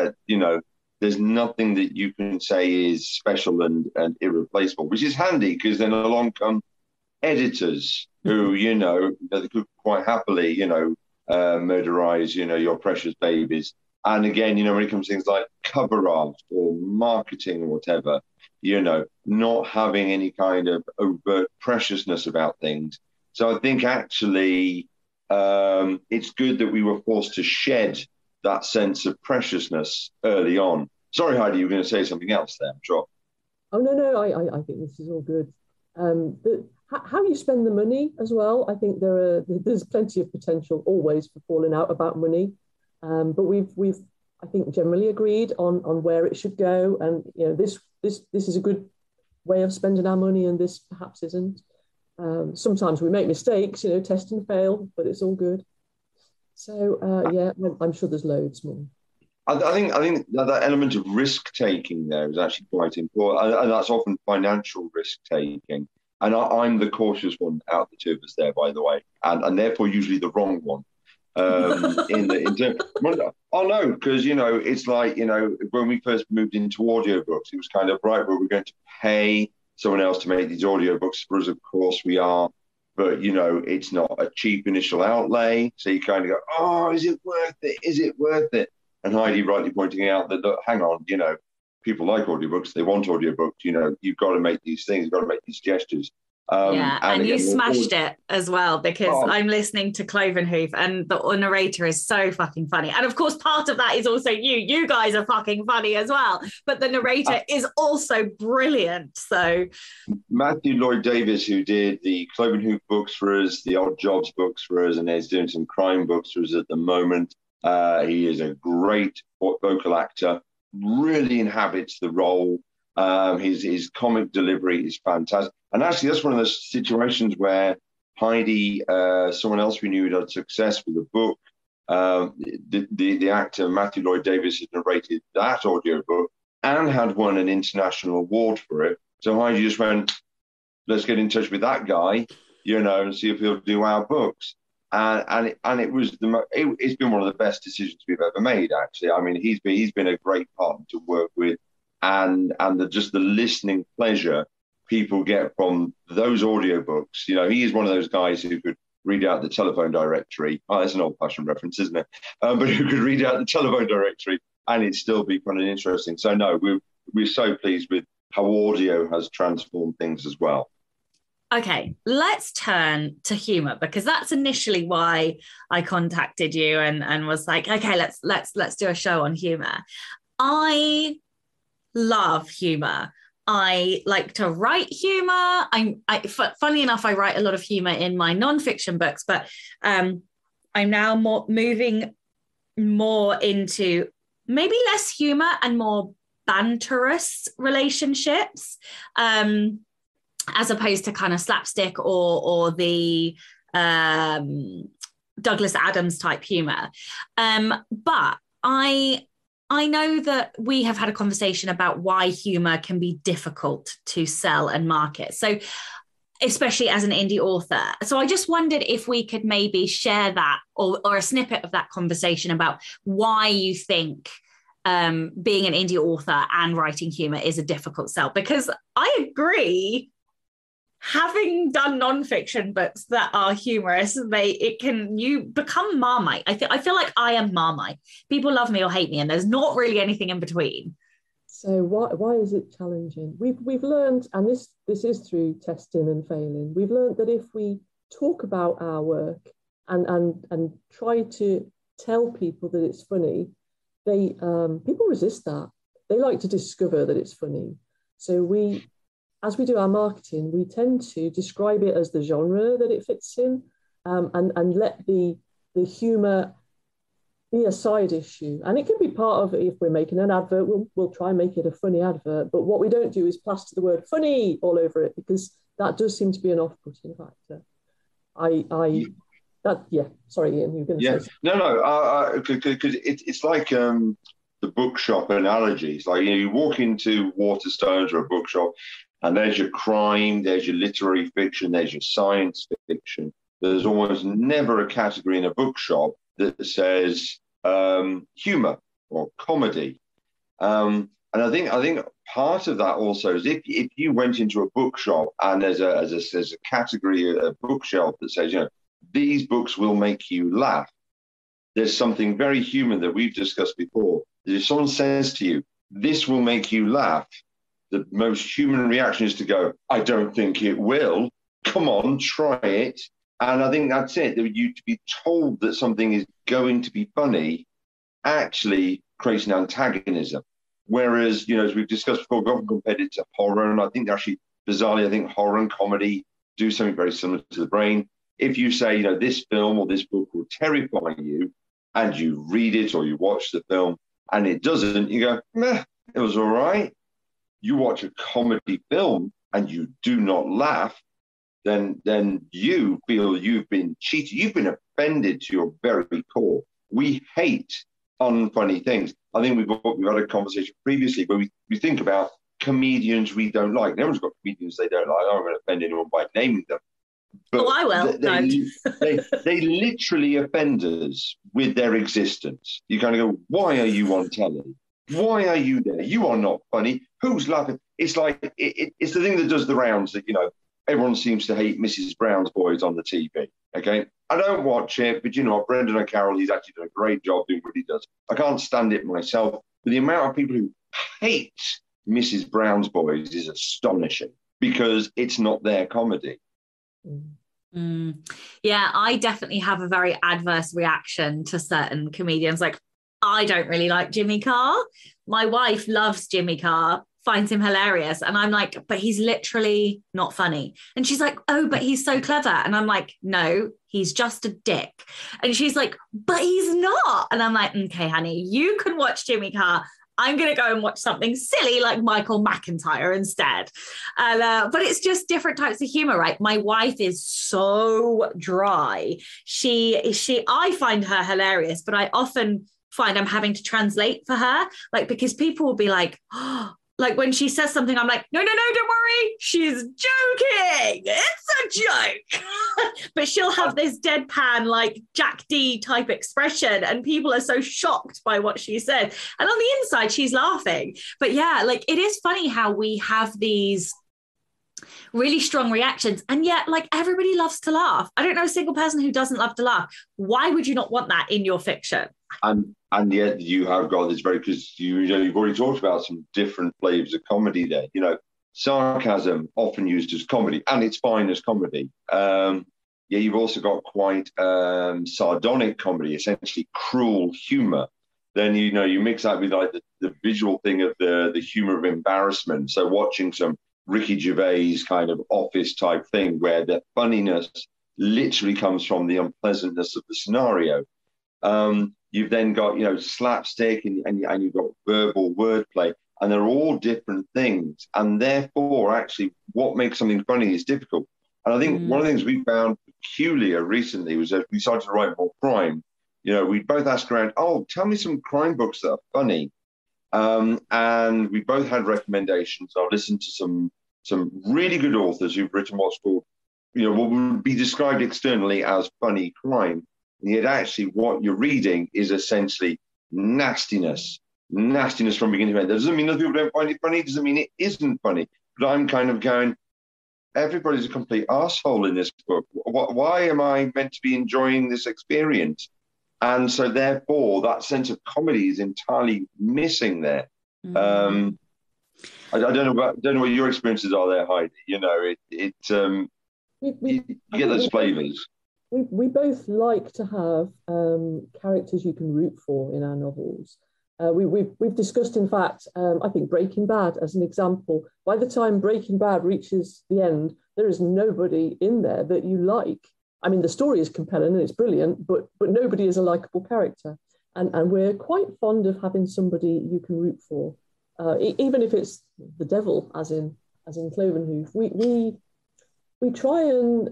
there's nothing that you can say is special and irreplaceable, which is handy because then along come editors who, they could quite happily, murderize, your precious babies. And again, when it comes to things like cover art or marketing or whatever, not having any kind of overt preciousness about things. So I think actually it's good that we were forced to shed that sense of preciousness early on. Sorry, Heidi, you were going to say something else there, I'm sure. Oh, no, I think this is all good. How you spend the money as well, I think there's plenty of potential always for falling out about money. But we've I think generally agreed on where it should go, and this is a good way of spending our money, and this perhaps isn't. Sometimes we make mistakes, test and fail, but it's all good. So I'm sure there's loads more. I think that element of risk taking there is actually quite important, and that's often financial risk taking. And I'm the cautious one out of the two of us there, by the way, and therefore usually the wrong one. Because it's like when we first moved into audiobooks, it was kind of right, well, we're going to pay someone else to make these audiobooks for us. Of course we are. But, you know, it's not a cheap initial outlay. So you kind of go, oh, is it worth it? Is it worth it? And Heide rightly pointing out that, look, hang on, you know, people like audiobooks. They want audiobooks. You know, you've got to make these things. You've got to make these gestures. And again, you smashed it as well, because I'm listening to Clovenhoof and the narrator is so fucking funny. And of course, part of that is also you. You guys are fucking funny as well. But the narrator is also brilliant. So Matthew Lloyd Davis, who did the Clovenhoof books for us, the Odd Jobs books for us, and is doing some crime books for us at the moment. He is a great vocal actor, really inhabits the role. His comic delivery is fantastic. And actually, that's one of those situations where Heide, someone else we knew who had success with the book, the actor Matthew Lloyd Davis had narrated that audiobook and had won an international award for it. So Heide just went, let's get in touch with that guy, you know, and see if he'll do our books. And it was it's been one of the best decisions we've ever made, actually. I mean, he's been a great partner to work with, and just the listening pleasure people get from those audiobooks. You know, he is one of those guys who could read out the telephone directory. Oh, that's an old-fashioned reference, isn't it? But who could read out the telephone directory and it'd still be fun and interesting. So no, we're so pleased with how audio has transformed things as well. Okay, let's turn to humour, because that's initially why I contacted you and was like, okay, let's do a show on humour. I love humour. I like to write humour. Funny enough, I write a lot of humour in my non-fiction books, but I'm now moving more into maybe less humour and more banterous relationships, as opposed to kind of slapstick or the Douglas Adams type humour. But I know that we have had a conversation about why humour can be difficult to sell and market. So especially as an indie author. So I just wondered if we could maybe share that or a snippet of that conversation about why you think being an indie author and writing humour is a difficult sell. Because I agree, having done non-fiction books that are humorous, you become Marmite. I feel like I am Marmite. People love me or hate me, and there's not really anything in between. So why is it challenging? We've learned, and this is through testing and failing. We've learned that if we talk about our work and try to tell people that it's funny, people resist that. They like to discover that it's funny. So as we do our marketing, we tend to describe it as the genre that it fits in, and let the humour be a side issue. And it can be part of, if we're making an advert, we'll try and make it a funny advert. But what we don't do is plaster the word funny all over it, because that does seem to be an off-putting factor. Sorry, Ian, you were going to say something. No, because it's like the bookshop analogy. It's like, you walk into Waterstones or a bookshop, and there's your crime, there's your literary fiction, there's your science fiction. There's almost never a category in a bookshop that says humour or comedy. And I think part of that also is if you went into a bookshop and there's a category, a bookshelf that says, these books will make you laugh. There's something very human that we've discussed before. If someone says to you, this will make you laugh, the most human reaction is to go, I don't think it will. Come on, try it. And I think that's it. That you to be told that something is going to be funny actually creates an antagonism. Whereas, as we've discussed before, we've often compared it to horror. And I think actually, bizarrely, I think horror and comedy do something very similar to the brain. If you say, this film or this book will terrify you, and you read it or you watch the film and it doesn't, you go, meh, it was all right. You watch a comedy film and you do not laugh, then you feel you've been cheated. You've been offended to your very core. We hate unfunny things. I think we've had a conversation previously where we think about comedians we don't like. Everyone's got comedians they don't like. I'm not going to offend anyone by naming them. But I will. They literally offend us with their existence. You kind of go, why are you on telly? Why are you there? You are not funny. Who's laughing? it's like, it's the thing that does the rounds that, everyone seems to hate Mrs. Brown's Boys on the TV, okay? I don't watch it, but Brendan O'Carroll, he's actually done a great job doing what he does. I can't stand it myself, but the amount of people who hate Mrs. Brown's Boys is astonishing because it's not their comedy. Yeah, I definitely have a very adverse reaction to certain comedians. Like, I don't really like Jimmy Carr. My wife loves Jimmy Carr, finds him hilarious. And I'm like, but he's literally not funny. And she's like, oh, but he's so clever. And I'm like, no, he's just a dick. And she's like, but he's not. And I'm like, okay, honey, you can watch Jimmy Carr. I'm going to go and watch something silly like Michael McIntyre instead. But it's just different types of humor, right? My wife is so dry. I find her hilarious, but I often find I'm having to translate for her, like, because people will be like, oh, like when she says something, I'm like, no, don't worry. She's joking. It's a joke. But she'll have this deadpan, like Jack D type expression. And people are so shocked by what she said. And on the inside, she's laughing. But yeah, like it is funny how we have these really strong reactions. And yet, like, everybody loves to laugh. I don't know a single person who doesn't love to laugh. Why would you not want that in your fiction? And yet you have got this because you've already talked about some different flavors of comedy there. Sarcasm often used as comedy, and it's fine as comedy. You've also got quite sardonic comedy, essentially cruel humor. Then you mix that with like the visual thing of the humor of embarrassment. So watching some Ricky Gervais kind of Office type thing where the funniness literally comes from the unpleasantness of the scenario. You've then got, slapstick and you've got verbal wordplay, and they're all different things. And therefore, actually, what makes something funny is difficult. And I think one of the things we found peculiar recently was that we started to write more crime. We both asked around, tell me some crime books that are funny. And we both had recommendations. I listened to some really good authors who've written what's called, what would be described externally as funny crime. And yet actually what you're reading is essentially nastiness from beginning to end. That doesn't mean other people don't find it funny. It doesn't mean it isn't funny. But I'm kind of going, everybody's a complete arsehole in this book. Why am I meant to be enjoying this experience? And so therefore that sense of comedy is entirely missing there. I don't know what your experiences are there, Heidi. You get those flavors. We both like to have characters you can root for in our novels. We've discussed, in fact, I think Breaking Bad as an example. By the time Breaking Bad reaches the end, there is nobody in there that you like. I mean, the story is compelling and it's brilliant, but nobody is a likable character. And we're quite fond of having somebody you can root for, even if it's the devil, as in Clovenhoof. We try and...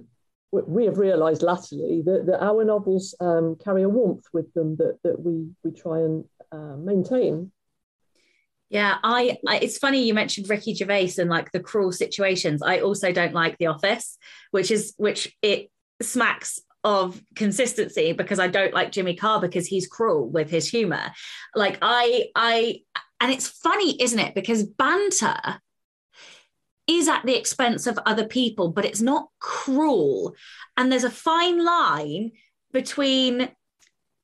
We have realised latterly that our novels carry a warmth with them that we try and maintain. Yeah, it's funny you mentioned Ricky Gervais and like the cruel situations. I also don't like The Office, which it smacks of consistency because I don't like Jimmy Carr because he's cruel with his humour. Like and it's funny, isn't it? Because banter is at the expense of other people, but it's not cruel. And there's a fine line between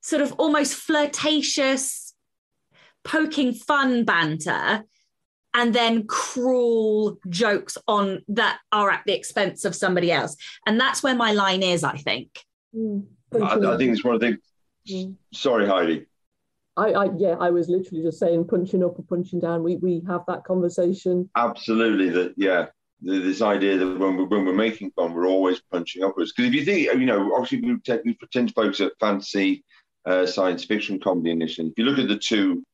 sort of almost flirtatious, poking fun banter and then cruel jokes that are at the expense of somebody else. And that's where my line is, I think. I think it's one of the things. Sorry, Heidi. I was literally just saying punching up or punching down. We have that conversation. Absolutely, this idea that when we're making fun, we're always punching upwards. Because if you think, obviously we tend to focus at fantasy, science fiction comedy initially. If you look at the two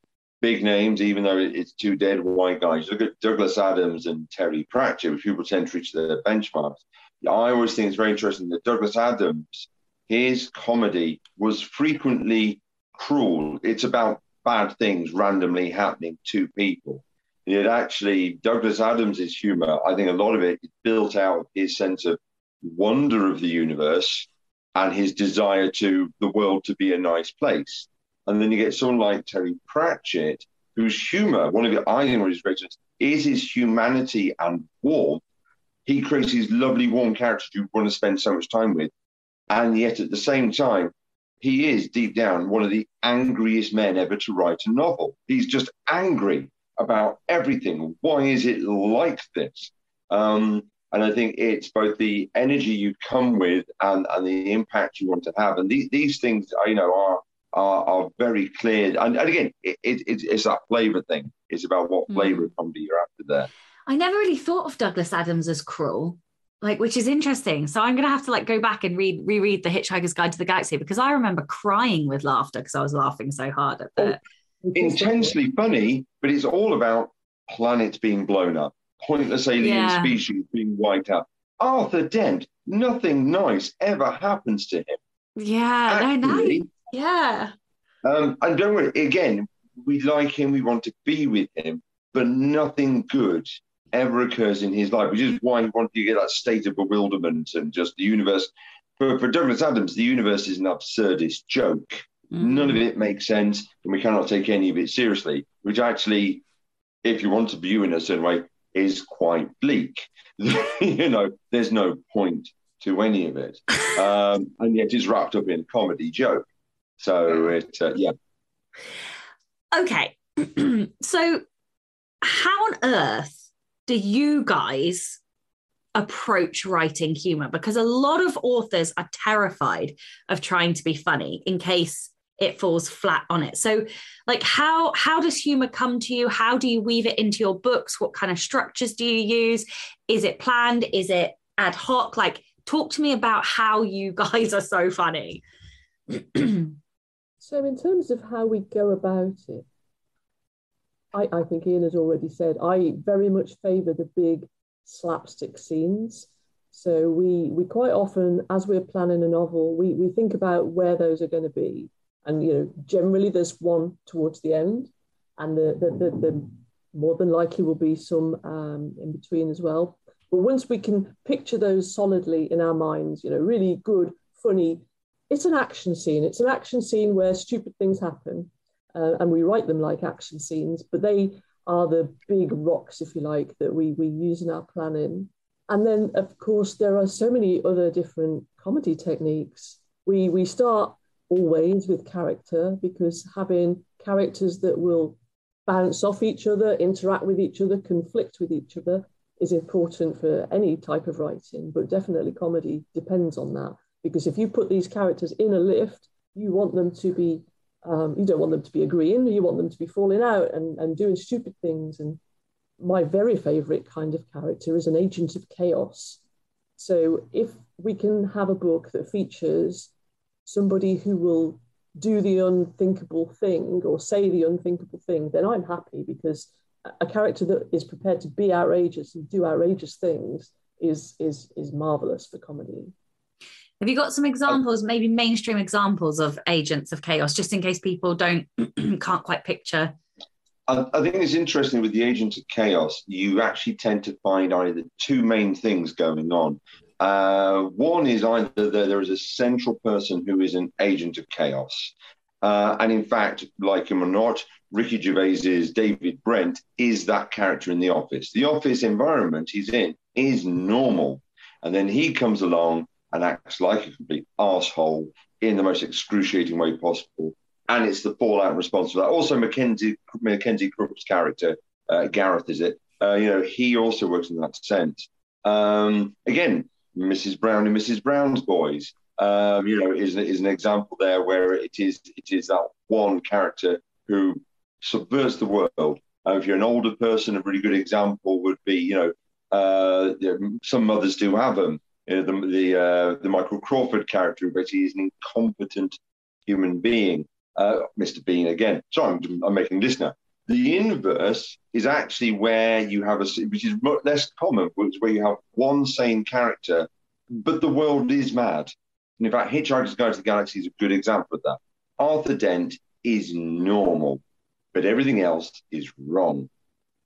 big names, even though it's two dead white guys, look at Douglas Adams and Terry Pratchett, which people tend to reach their benchmarks. I always think it's very interesting that Douglas Adams, his comedy was frequently cruel. It's about bad things randomly happening to people. Yet actually, Douglas Adams's humor, I think a lot of it is built out of his sense of wonder of the universe and his desire to the world to be a nice place. And then you get someone like Terry Pratchett, whose humor, I think one of his greatest, is his humanity and warmth. He creates these lovely, warm characters you want to spend so much time with. And yet at the same time, he is deep down one of the angriest men ever to write a novel. He's just angry about everything. Why is it like this? And I think it's both the energy you come with and the impact you want to have. And these things, are very clear. And again, it's that flavour thing. It's about what flavour of comedy you're after there. I never really thought of Douglas Adams as cruel, which is interesting. So I'm going to have to go back and reread The Hitchhiker's Guide to the Galaxy, because I remember crying with laughter because I was laughing so hard at that. Intensely funny, but it's all about planets being blown up. Pointless alien species being wiped out. Arthur Dent, nothing nice ever happens to him. Yeah, actually, yeah. And don't worry, again, we like him, we want to be with him, but nothing good ever occurs in his life, which is why he wanted to get that state of bewilderment and just the universe. For Douglas Adams, the universe is an absurdist joke. None of it makes sense, and we cannot take any of it seriously, which actually, if you want to view in a certain way, is quite bleak. There's no point to any of it. And yet it's wrapped up in a comedy joke. So Okay. So how on earth do you guys approach writing humor? Because a lot of authors are terrified of trying to be funny in case it falls flat on it. So how does humor come to you? How do you weave it into your books? What kind of structures do you use? Is it planned? Is it ad hoc? Talk to me about how you guys are so funny. So in terms of how we go about it, I think Iain has already said, I very much favour the big slapstick scenes. So we quite often, as we're planning a novel, we think about where those are going to be. And, generally there's one towards the end, and the more than likely will be some in between as well. But once we can picture those solidly in our minds, really good, funny, it's an action scene. It's an action scene where stupid things happen, and we write them like action scenes, but they are the big rocks, if you like, that we use in our planning. And then, of course, there are so many other different comedy techniques. We start always with character, because having characters that will bounce off each other, interact with each other, conflict with each other is important for any type of writing, but definitely comedy depends on that. Because if you put these characters in a lift, you want them to be, you don't want them to be agreeing, you want them to be falling out and doing stupid things. And my very favourite kind of character is an agent of chaos. So if we can have a book that features somebody who will do the unthinkable thing or say the unthinkable thing, then I'm happy, because a character that is prepared to be outrageous and do outrageous things is marvellous for comedy. Have you got some examples, maybe mainstream examples of agents of chaos, just in case people can't quite picture? I think it's interesting with the agents of chaos, you actually tend to find either two main things going on. One is either there is a central person who is an agent of chaos. And in fact, like him or not, Ricky Gervais's David Brent is that character in The Office. The office environment he's in is normal. And then he comes along and acts like a complete arsehole in the most excruciating way possible. And it's the fallout response to that. Also, Mackenzie Crook's character, Gareth, is it? He also works in that sense. Again, Mrs. Brown and Mrs. Brown's Boys, is an example there where it is that one character who subverts the world. If you're an older person, a really good example would be, some mothers do have them. The Michael Crawford character, who basically is an incompetent human being. Mr. Bean again. Sorry, I'm making this now. The inverse is actually where you have which is much less common, which is where you have one sane character, but the world is mad. And in fact, Hitchhiker's Guide to the Galaxy is a good example of that. Arthur Dent is normal, but everything else is wrong.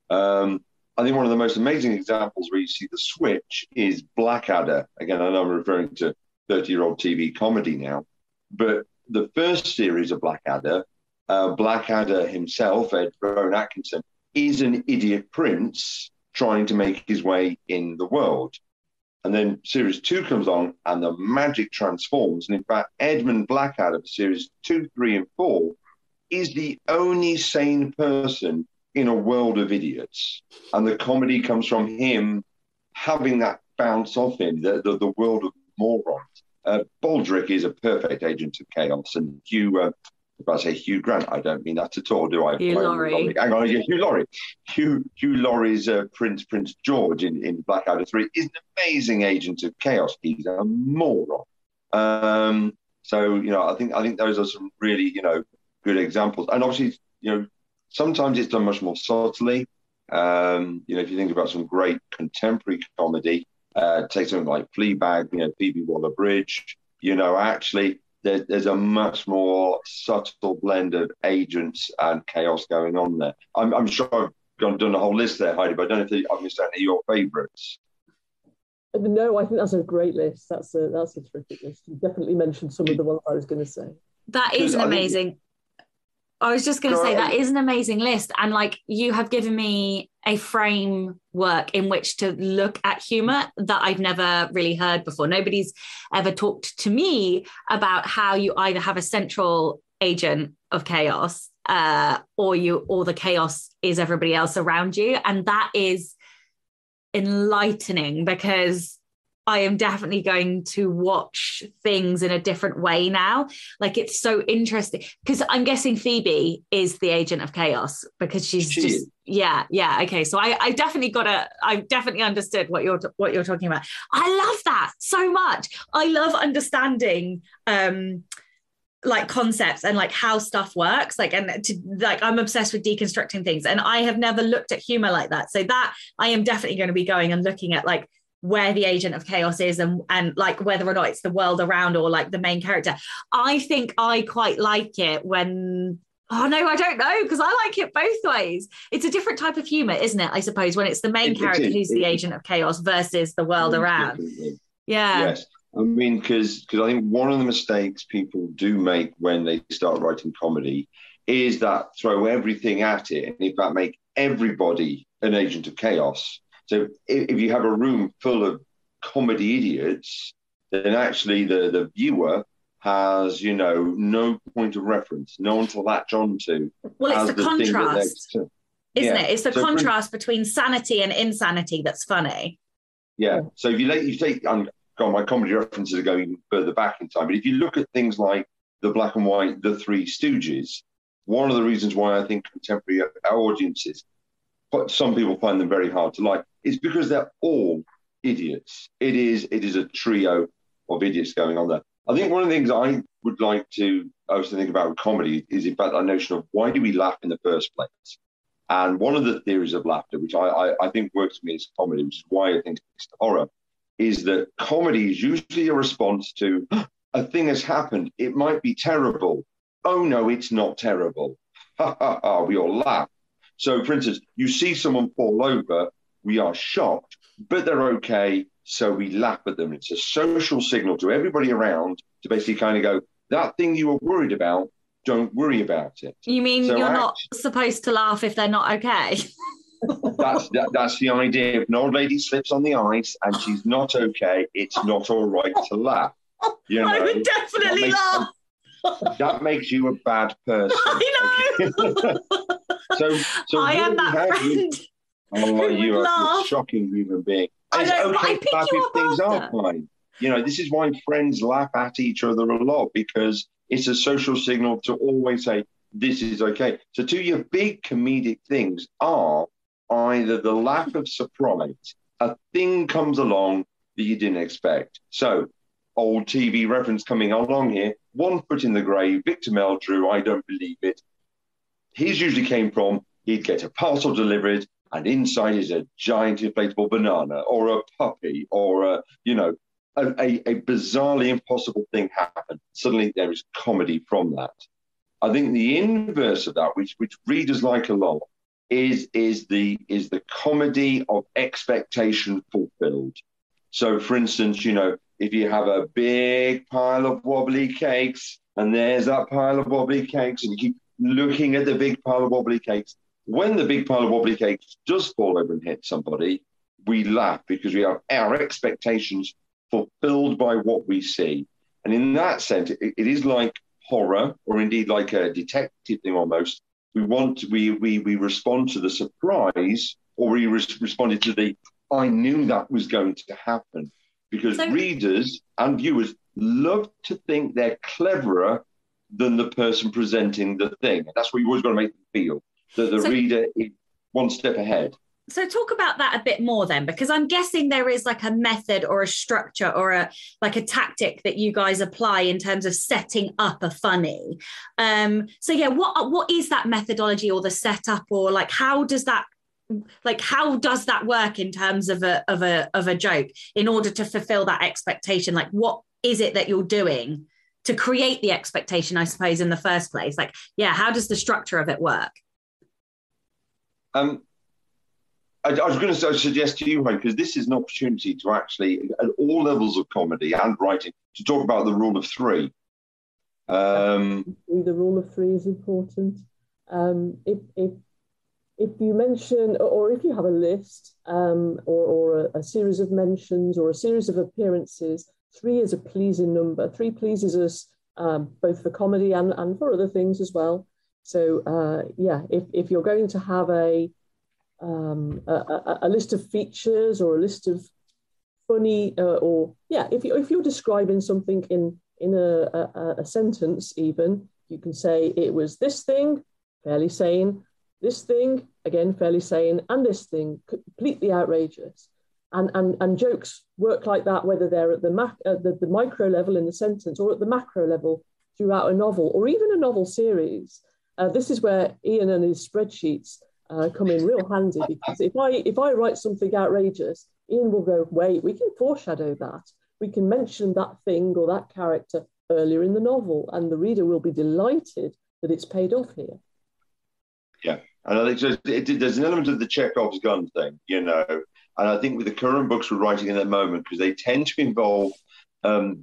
I think one of the most amazing examples where you see the switch is Blackadder. Again, I know I'm referring to 30-year-old TV comedy now, but the first series of Blackadder, Blackadder himself, Ed Rowan Atkinson, is an idiot prince trying to make his way in the world. And then series 2 comes on and the magic transforms. And in fact, Edmund Blackadder for series 2, 3, and 4 is the only sane person in a world of idiots. And the comedy comes from him having that bounce off him, the world of morons. Baldrick is a perfect agent of chaos. And if I say Hugh Grant, I don't mean that at all, do I? Hugh Laurie. Hang on, Hugh Laurie. Hugh Laurie's Prince George in Blackadder 3 is an amazing agent of chaos. He's a moron. So, I think those are some really, good examples. And obviously, sometimes it's done much more subtly. If you think about some great contemporary comedy, take something like Fleabag, Phoebe Waller-Bridge, actually there's a much more subtle blend of agents and chaos going on there. I'm sure I've done a whole list there, Heidi, but I don't know if I've missed any of your favourites. No, I think that's a great list. That's a terrific list. You definitely mentioned some of the ones I was going to say. That is an amazing... I was just going to say that is an amazing list. And you have given me a framework in which to look at humour that I've never really heard before. Nobody's ever talked to me about how you either have a central agent of chaos or the chaos is everybody else around you. And that is enlightening because I am definitely going to watch things in a different way now. It's so interesting because I'm guessing Phoebe is the agent of chaos because she's just, yeah. Okay. So I've definitely understood what you're talking about. I love that so much. I love understanding, concepts and how stuff works. I'm obsessed with deconstructing things and I have never looked at humor like that. So that I am definitely going to be going and looking at where the agent of chaos is and whether or not it's the world around or the main character. I think I quite like it when, I don't know, because I like it both ways. It's a different type of humour, isn't it? I suppose when it's the main character who's the agent of chaos versus the world around. Yeah. Yes. I mean, because I think one of the mistakes people do make when they start writing comedy is that throw everything at it and in fact make everybody an agent of chaos. So if you have a room full of comedy idiots, then actually the viewer has, no point of reference, no one to latch on to. Well, it's the contrast, isn't it? It's the contrast between sanity and insanity that's funny. Yeah. So if you take, my comedy references are going further back in time, but if you look at things like the black and white, The Three Stooges, one of the reasons why I think contemporary audiences, but some people find them very hard to like, is because they're all idiots. It is a trio of idiots going on there. I think one of the things I would like to also think about with comedy is in fact that notion of why do we laugh in the first place? And one of the theories of laughter, which I think works for me as comedy, which is why I think it's horror, is that comedy is usually a response to a thing has happened. It might be terrible. Oh no, it's not terrible. Ha ha ha, we all laugh. So, for instance, you see someone fall over, we are shocked, but they're okay, so we laugh at them. It's a social signal to everybody around to basically kind of go, that thing you were worried about, don't worry about it. You mean so you're not supposed to laugh if they're not okay? That's the idea. If an old lady slips on the ice and she's not okay, it's not all right to laugh. I would definitely laugh. That makes you a bad person. I know. So I am that friend. You are a shocking human being. I know, it's okay to laugh if things are fine. This is why friends laugh at each other a lot, because it's a social signal to always say, this is okay. So two of your big comedic things are either the lack of surprise, a thing comes along that you didn't expect. So, old TV reference coming along here, One Foot in the Grave, Victor Meldrew, I Don't Believe It. His usually came from, he'd get a parcel delivered, and inside is a giant inflatable banana, or a puppy, or a bizarrely impossible thing happened. Suddenly there is comedy from that. I think the inverse of that, which readers like a lot, is the comedy of expectation fulfilled. So, for instance, if you have a big pile of wobbly cakes, and there's that pile of wobbly cakes, and you keep looking at the big pile of wobbly cakes, when the big pile of wobbly cakes does fall over and hit somebody, we laugh because we have our expectations fulfilled by what we see. And in that sense, it is like horror, or indeed like a detective thing almost. We respond to the surprise, or we responded to the, I knew that was going to happen. Because readers and viewers love to think they're cleverer than the person presenting the thing. That's what you always got to make them feel, that the reader is one step ahead. So talk about that a bit more then, because I'm guessing there is like a method or a structure or a tactic that you guys apply in terms of setting up a funny. So yeah, what is that methodology or the setup, or like how does that work in terms of a joke in order to fulfill that expectation? Like, what is it that you're doing to create the expectation, I suppose, in the first place? Like, yeah, how does the structure of it work? I was going to suggest to you, Heide, because this is an opportunity to actually, at all levels of comedy and writing, to talk about the rule of three. The rule of three is important. If you mention, or if you have a list, or a series of mentions, or a series of appearances, three is a pleasing number. Three pleases us both for comedy and for other things as well. So if you're going to have a list of features or a list of funny, if you're describing something in a sentence, even, you can say it was this thing, fairly sane, this thing, again, fairly sane, and this thing, completely outrageous. And jokes work like that, whether they're at the micro level in the sentence or at the macro level throughout a novel or even a novel series. This is where Iain and his spreadsheets come in real handy, because if I write something outrageous, Iain will go, wait, we can foreshadow that. We can mention that thing or that character earlier in the novel, and the reader will be delighted that it's paid off here. Yeah, and I think there's an element of the Chekhov's gun thing, and I think with the current books we're writing in the moment, because they tend to involve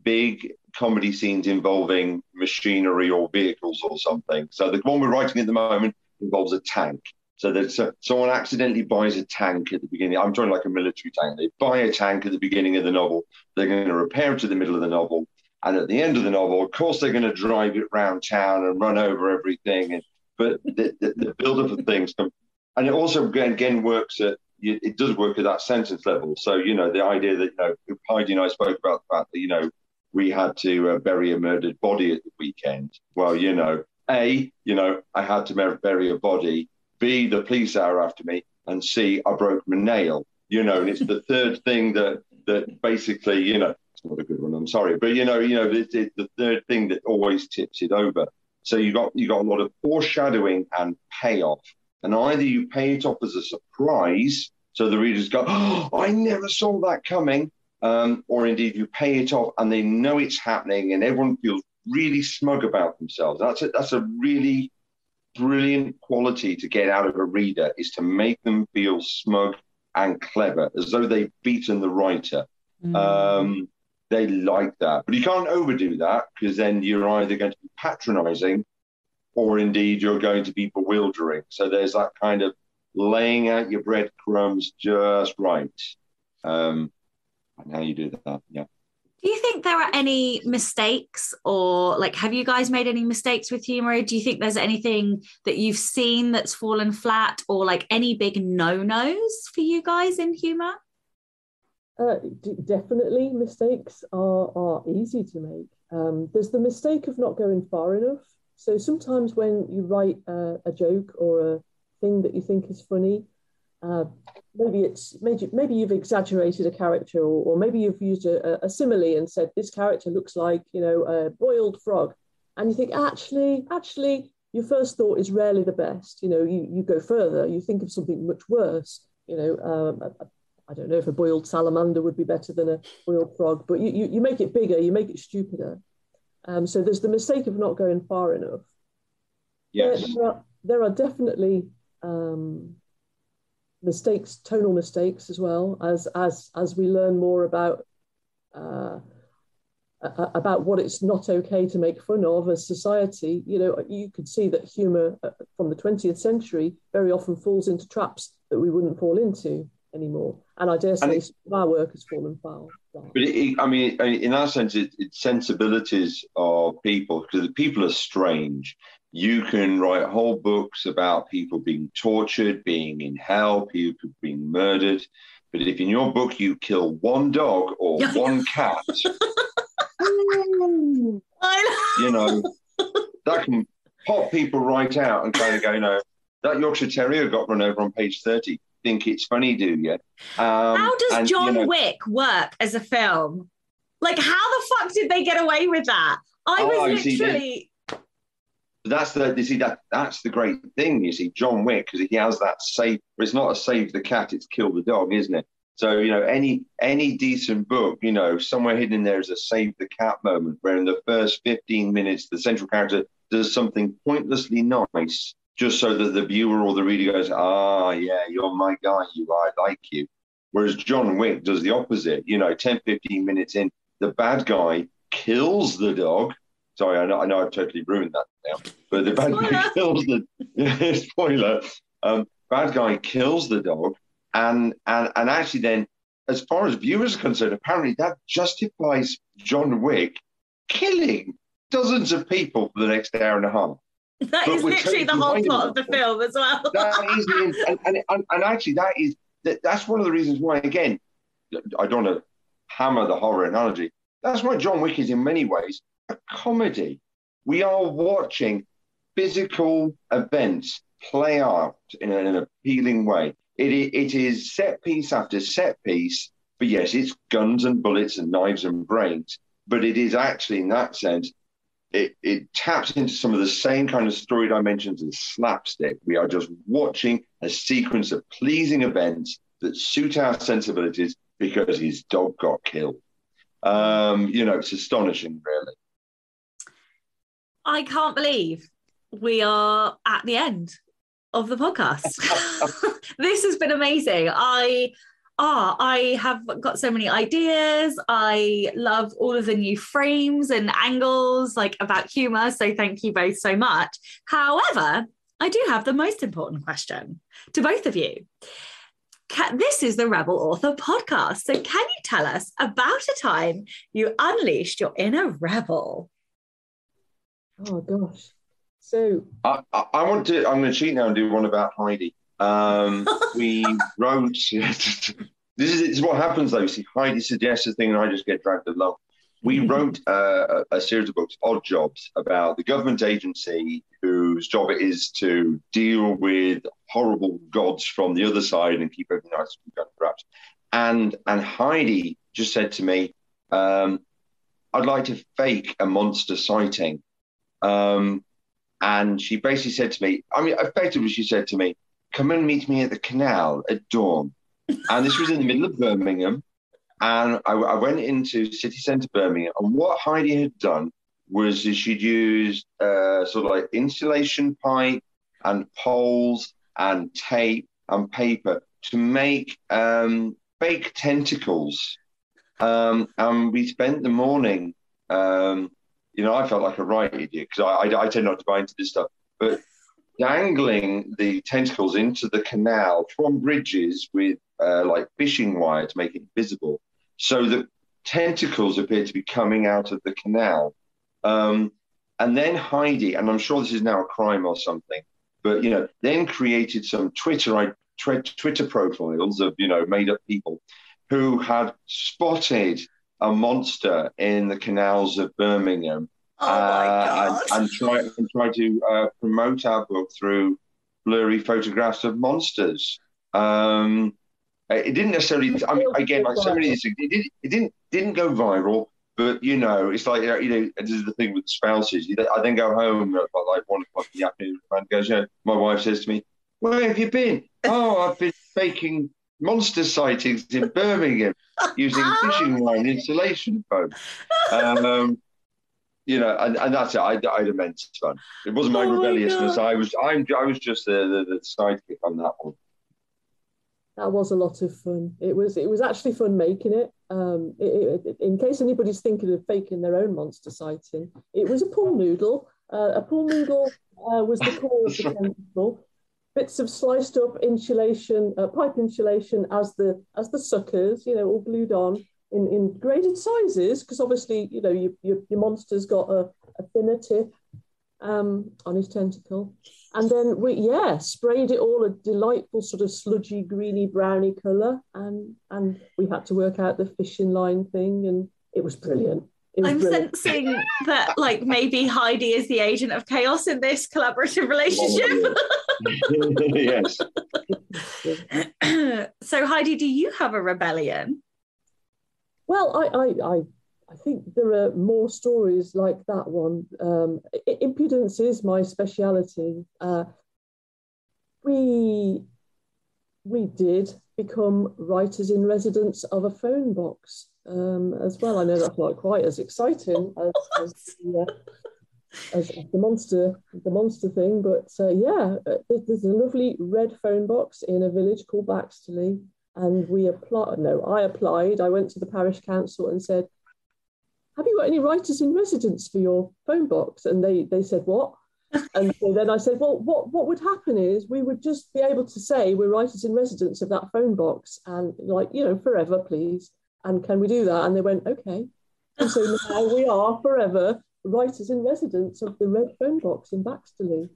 big comedy scenes involving machinery or vehicles or something. So the one we're writing at the moment involves a tank. So that someone accidentally buys a tank at the beginning. I'm talking like a military tank. They buy a tank at the beginning of the novel. They're going to repair it to the middle of the novel. And at the end of the novel, of course, they're going to drive it around town and run over everything. But the build-up of things, and it also again works it does work at that sentence level. So the idea that Heide and I spoke about the fact that we had to bury a murdered body at the weekend. Well, I had to bury a body. B, the police are after me, and C, I broke my nail. And it's the third thing that basically it's not a good one. I'm sorry, but it's the third thing that always tips it over. So you got a lot of foreshadowing and payoff, and either you pay it off as a surprise, so the readers go, "Oh, I never saw that coming," or indeed you pay it off and they know it's happening, and everyone feels really smug about themselves. That's a really brilliant quality to get out of a reader, is to make them feel smug and clever, as though they've beaten the writer. They like that. But you can't overdo that, because then you're either going to be patronizing or indeed you're going to be bewildering. So there's that kind of laying out your breadcrumbs just right. And how you do that, yeah. Do you think there are any mistakes, or have you guys made any mistakes with humour? Do you think there's anything that you've seen that's fallen flat, or any big no-nos for you guys in humour? Definitely mistakes are easy to make. There's the mistake of not going far enough. So sometimes when you write a joke or a thing that you think is funny, maybe you've exaggerated a character, or maybe you've used a simile and said this character looks like a boiled frog, and you think actually your first thought is rarely the best. You go further, you think of something much worse. I don't know if a boiled salamander would be better than a boiled frog, but you make it bigger, you make it stupider. So there's the mistake of not going far enough. Yes, there are definitely mistakes, tonal mistakes as well, as we learn more about about what it's not okay to make fun of as society. You know, you could see that humour from the 20th century very often falls into traps that we wouldn't fall into anymore. And I dare say our work has fallen foul. But I mean, in that sense, it's sensibilities of people, because people are strange. You can write whole books about people being tortured, being in hell, people being murdered. But if in your book you kill one dog or one cat, you know, that can pop people right out and kind of go, no, that Yorkshire Terrier got run over on page 30. Think it's funny, do you? How does John Wick work as a film? Like, how the fuck did they get away with that? I was literally... That's the great thing, you see, John Wick, because he has that save. It's not a save the cat, it's kill the dog, isn't it? So, you know, any decent book, you know, somewhere hidden in there is a save the cat moment where in the first 15 minutes, the central character does something pointlessly nice just so that the viewer or the reader goes, yeah, you're my guy, I like you. Whereas John Wick does the opposite. You know, 10, 15 minutes in, the bad guy kills the dog. Sorry, I know I've totally ruined that now. But the bad guy kills the... spoiler. Bad guy kills the dog. And actually then, as far as viewers are concerned, apparently that justifies John Wick killing dozens of people for the next hour and a half. That is literally the whole plot of the film as well. And actually that's one of the reasons why, again, I don't want to hammer the horror analogy. That's why John Wick is in many ways a comedy. We are watching physical events play out in an appealing way. It is set piece after set piece, but yes, it's guns and bullets and knives and brains, but it is actually, in that sense, it taps into some of the same kind of story dimensions as slapstick. We are just watching a sequence of pleasing events that suit our sensibilities because his dog got killed. You know, it's astonishing, really. I can't believe we are at the end of the podcast. This has been amazing. I have got so many ideas. I love all of the new frames and angles, like, about humour. So thank you both so much. However, I do have the most important question to both of you. This is the Rebel Author podcast. So can you tell us about a time you unleashed your inner rebel? Oh, gosh. So I'm going to cheat now and do one about Heide. We wrote, this is what happens though. You see, Heide suggests a thing and I just get dragged along. We wrote a series of books, Odd Jobs, about the government agency whose job it is to deal with horrible gods from the other side and keep everything nice and wrapped. And Heide just said to me, I'd like to fake a monster sighting. And she basically said to me, effectively she said to me, come and meet me at the canal at dawn. And this was in the middle of Birmingham. And I went into city centre Birmingham. And what Heide had done was she'd used sort of like insulation pipe and poles and tape and paper to make fake tentacles. And we spent the morning... you know, I felt like a right idiot because I tend not to buy into this stuff. But dangling the tentacles into the canal from bridges with like fishing wire to make it visible, so that tentacles appear to be coming out of the canal. And then Heide, and I'm sure this is now a crime or something, but, you know, then created some Twitter profiles of, you know, made up people who had spotted a monster in the canals of Birmingham. Oh my God. And try to promote our book through blurry photographs of monsters. It didn't necessarily. I mean, again, like so many of these things, it didn't go viral. But, you know, it's like, you know, this is the thing with spouses. I then go home at like 1 o'clock in the afternoon, and goes, you know, my wife says to me, "Where have you been?" "Oh, I've been faking monster sightings in Birmingham using fishing line insulation foam." You know, and that's it. I had immense fun. It wasn't my rebelliousness. I was just the sidekick on that one. That was a lot of fun. It was actually fun making it. In case anybody's thinking of faking their own monster sighting, it was a pool noodle. A pool noodle was the core of the tentacle. Bits of sliced up insulation, pipe insulation as the suckers, all glued on in graded sizes, because obviously, your monster's got a thinner tip on his tentacle. And then we sprayed it all a delightful sort of sludgy, greeny, browny colour. And we had to work out the fishing line thing, and it was brilliant. I'm sensing that maybe Heide is the agent of chaos in this collaborative relationship. Yes. So Heide, do you have a rebellion? Well, I think there are more stories like that one. Impudence is my speciality. We did become writers in residence of a phone box as well. I know that's not quite as exciting as the monster thing, but there's a lovely red phone box in a village called Baxterley, and I applied. I went to the parish council and said, have you got any writers in residence for your phone box? And they said, what? And so then I said, well, what would happen is we would just be able to say we're writers in residence of that phone box, and forever, please. And can we do that? And they went, okay. And so now we are forever writers in residence of the red phone box in Baxterley.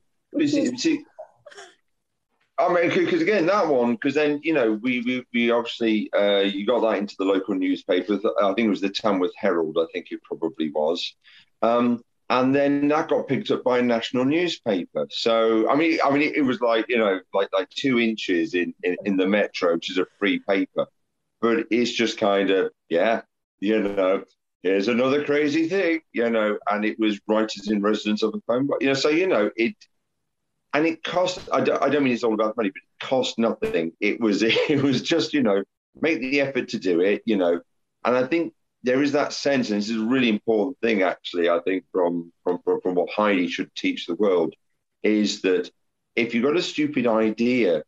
I mean, because again, that one, because then, we obviously, you got that into the local newspaper. I think it was the Tamworth Herald, I think it probably was. And then that got picked up by a national newspaper. So, I mean, it was like 2 inches in the Metro, which is a free paper. But it's just kind of, here's another crazy thing, and it was writers in residence of a phone box. And it cost, I don't mean it's all about money, but it cost nothing. It was just, make the effort to do it, and I think there is that sense, and this is a really important thing, actually, I think from what Heide should teach the world, is that if you've got a stupid idea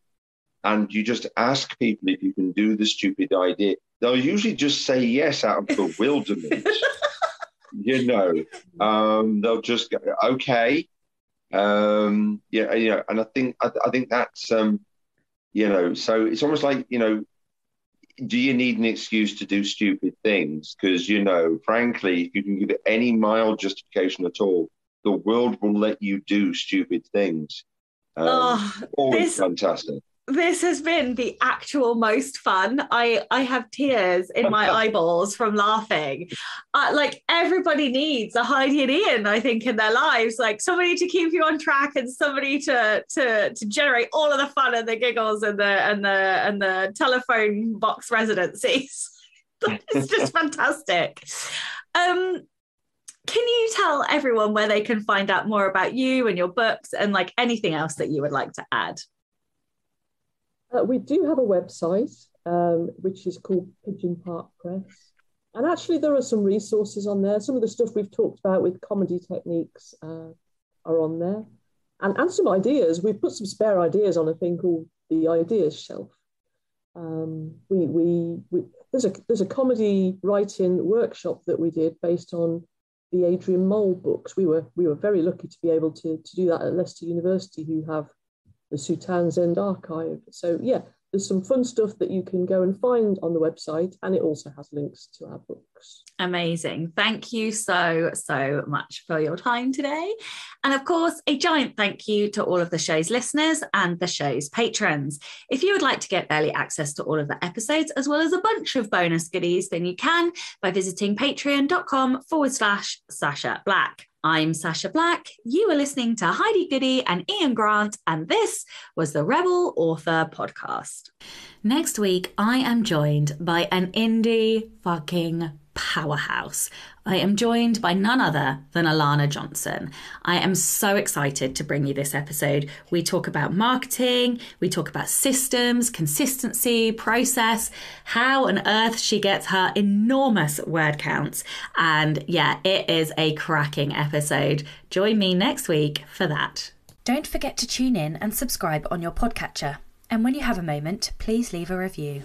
and you just ask people if you can do the stupid idea, they'll usually just say yes out of bewilderment. They'll just go, okay. And I think that's so it's almost like, do you need an excuse to do stupid things? Because frankly, if you can give it any mild justification at all, the world will let you do stupid things. Always fantastic. This has been the actual most fun. I have tears in my eyeballs from laughing. Everybody needs a Heide and Iain, I think, in their lives. Like somebody to keep you on track and somebody to generate all of the fun and the giggles and the telephone box residencies. It's just fantastic. Can you tell everyone where they can find out more about you and your books and anything else that you would like to add? We do have a website, which is called Pigeon Park Press. And actually, there are some resources on there. Some of the stuff we've talked about with comedy techniques are on there. And some ideas. We've put some spare ideas on a thing called the Ideas Shelf. There's a comedy writing workshop that we did based on the Adrian Mole books. We were very lucky to be able to do that at Leicester University, who have the Sue Townsend archive. So there's some fun stuff that you can go and find on the website, and it also has links to our books. Amazing. Thank you so much for your time today. And of course, a giant thank you to all of the show's listeners and the show's patrons. If you would like to get early access to all of the episodes, as well as a bunch of bonus goodies, then you can by visiting patreon.com/Sasha Black. I'm Sasha Black. You are listening to Heide Goody and Iain Grant, and this was the Rebel Author Podcast. Next week, I am joined by an indie fucking powerhouse. I am joined by none other than Alana Johnson. I am so excited to bring you this episode. We talk about marketing, we talk about systems, consistency, process, how on earth she gets her enormous word counts. And it is a cracking episode. Join me next week for that. Don't forget to tune in and subscribe on your podcatcher. And when you have a moment, please leave a review.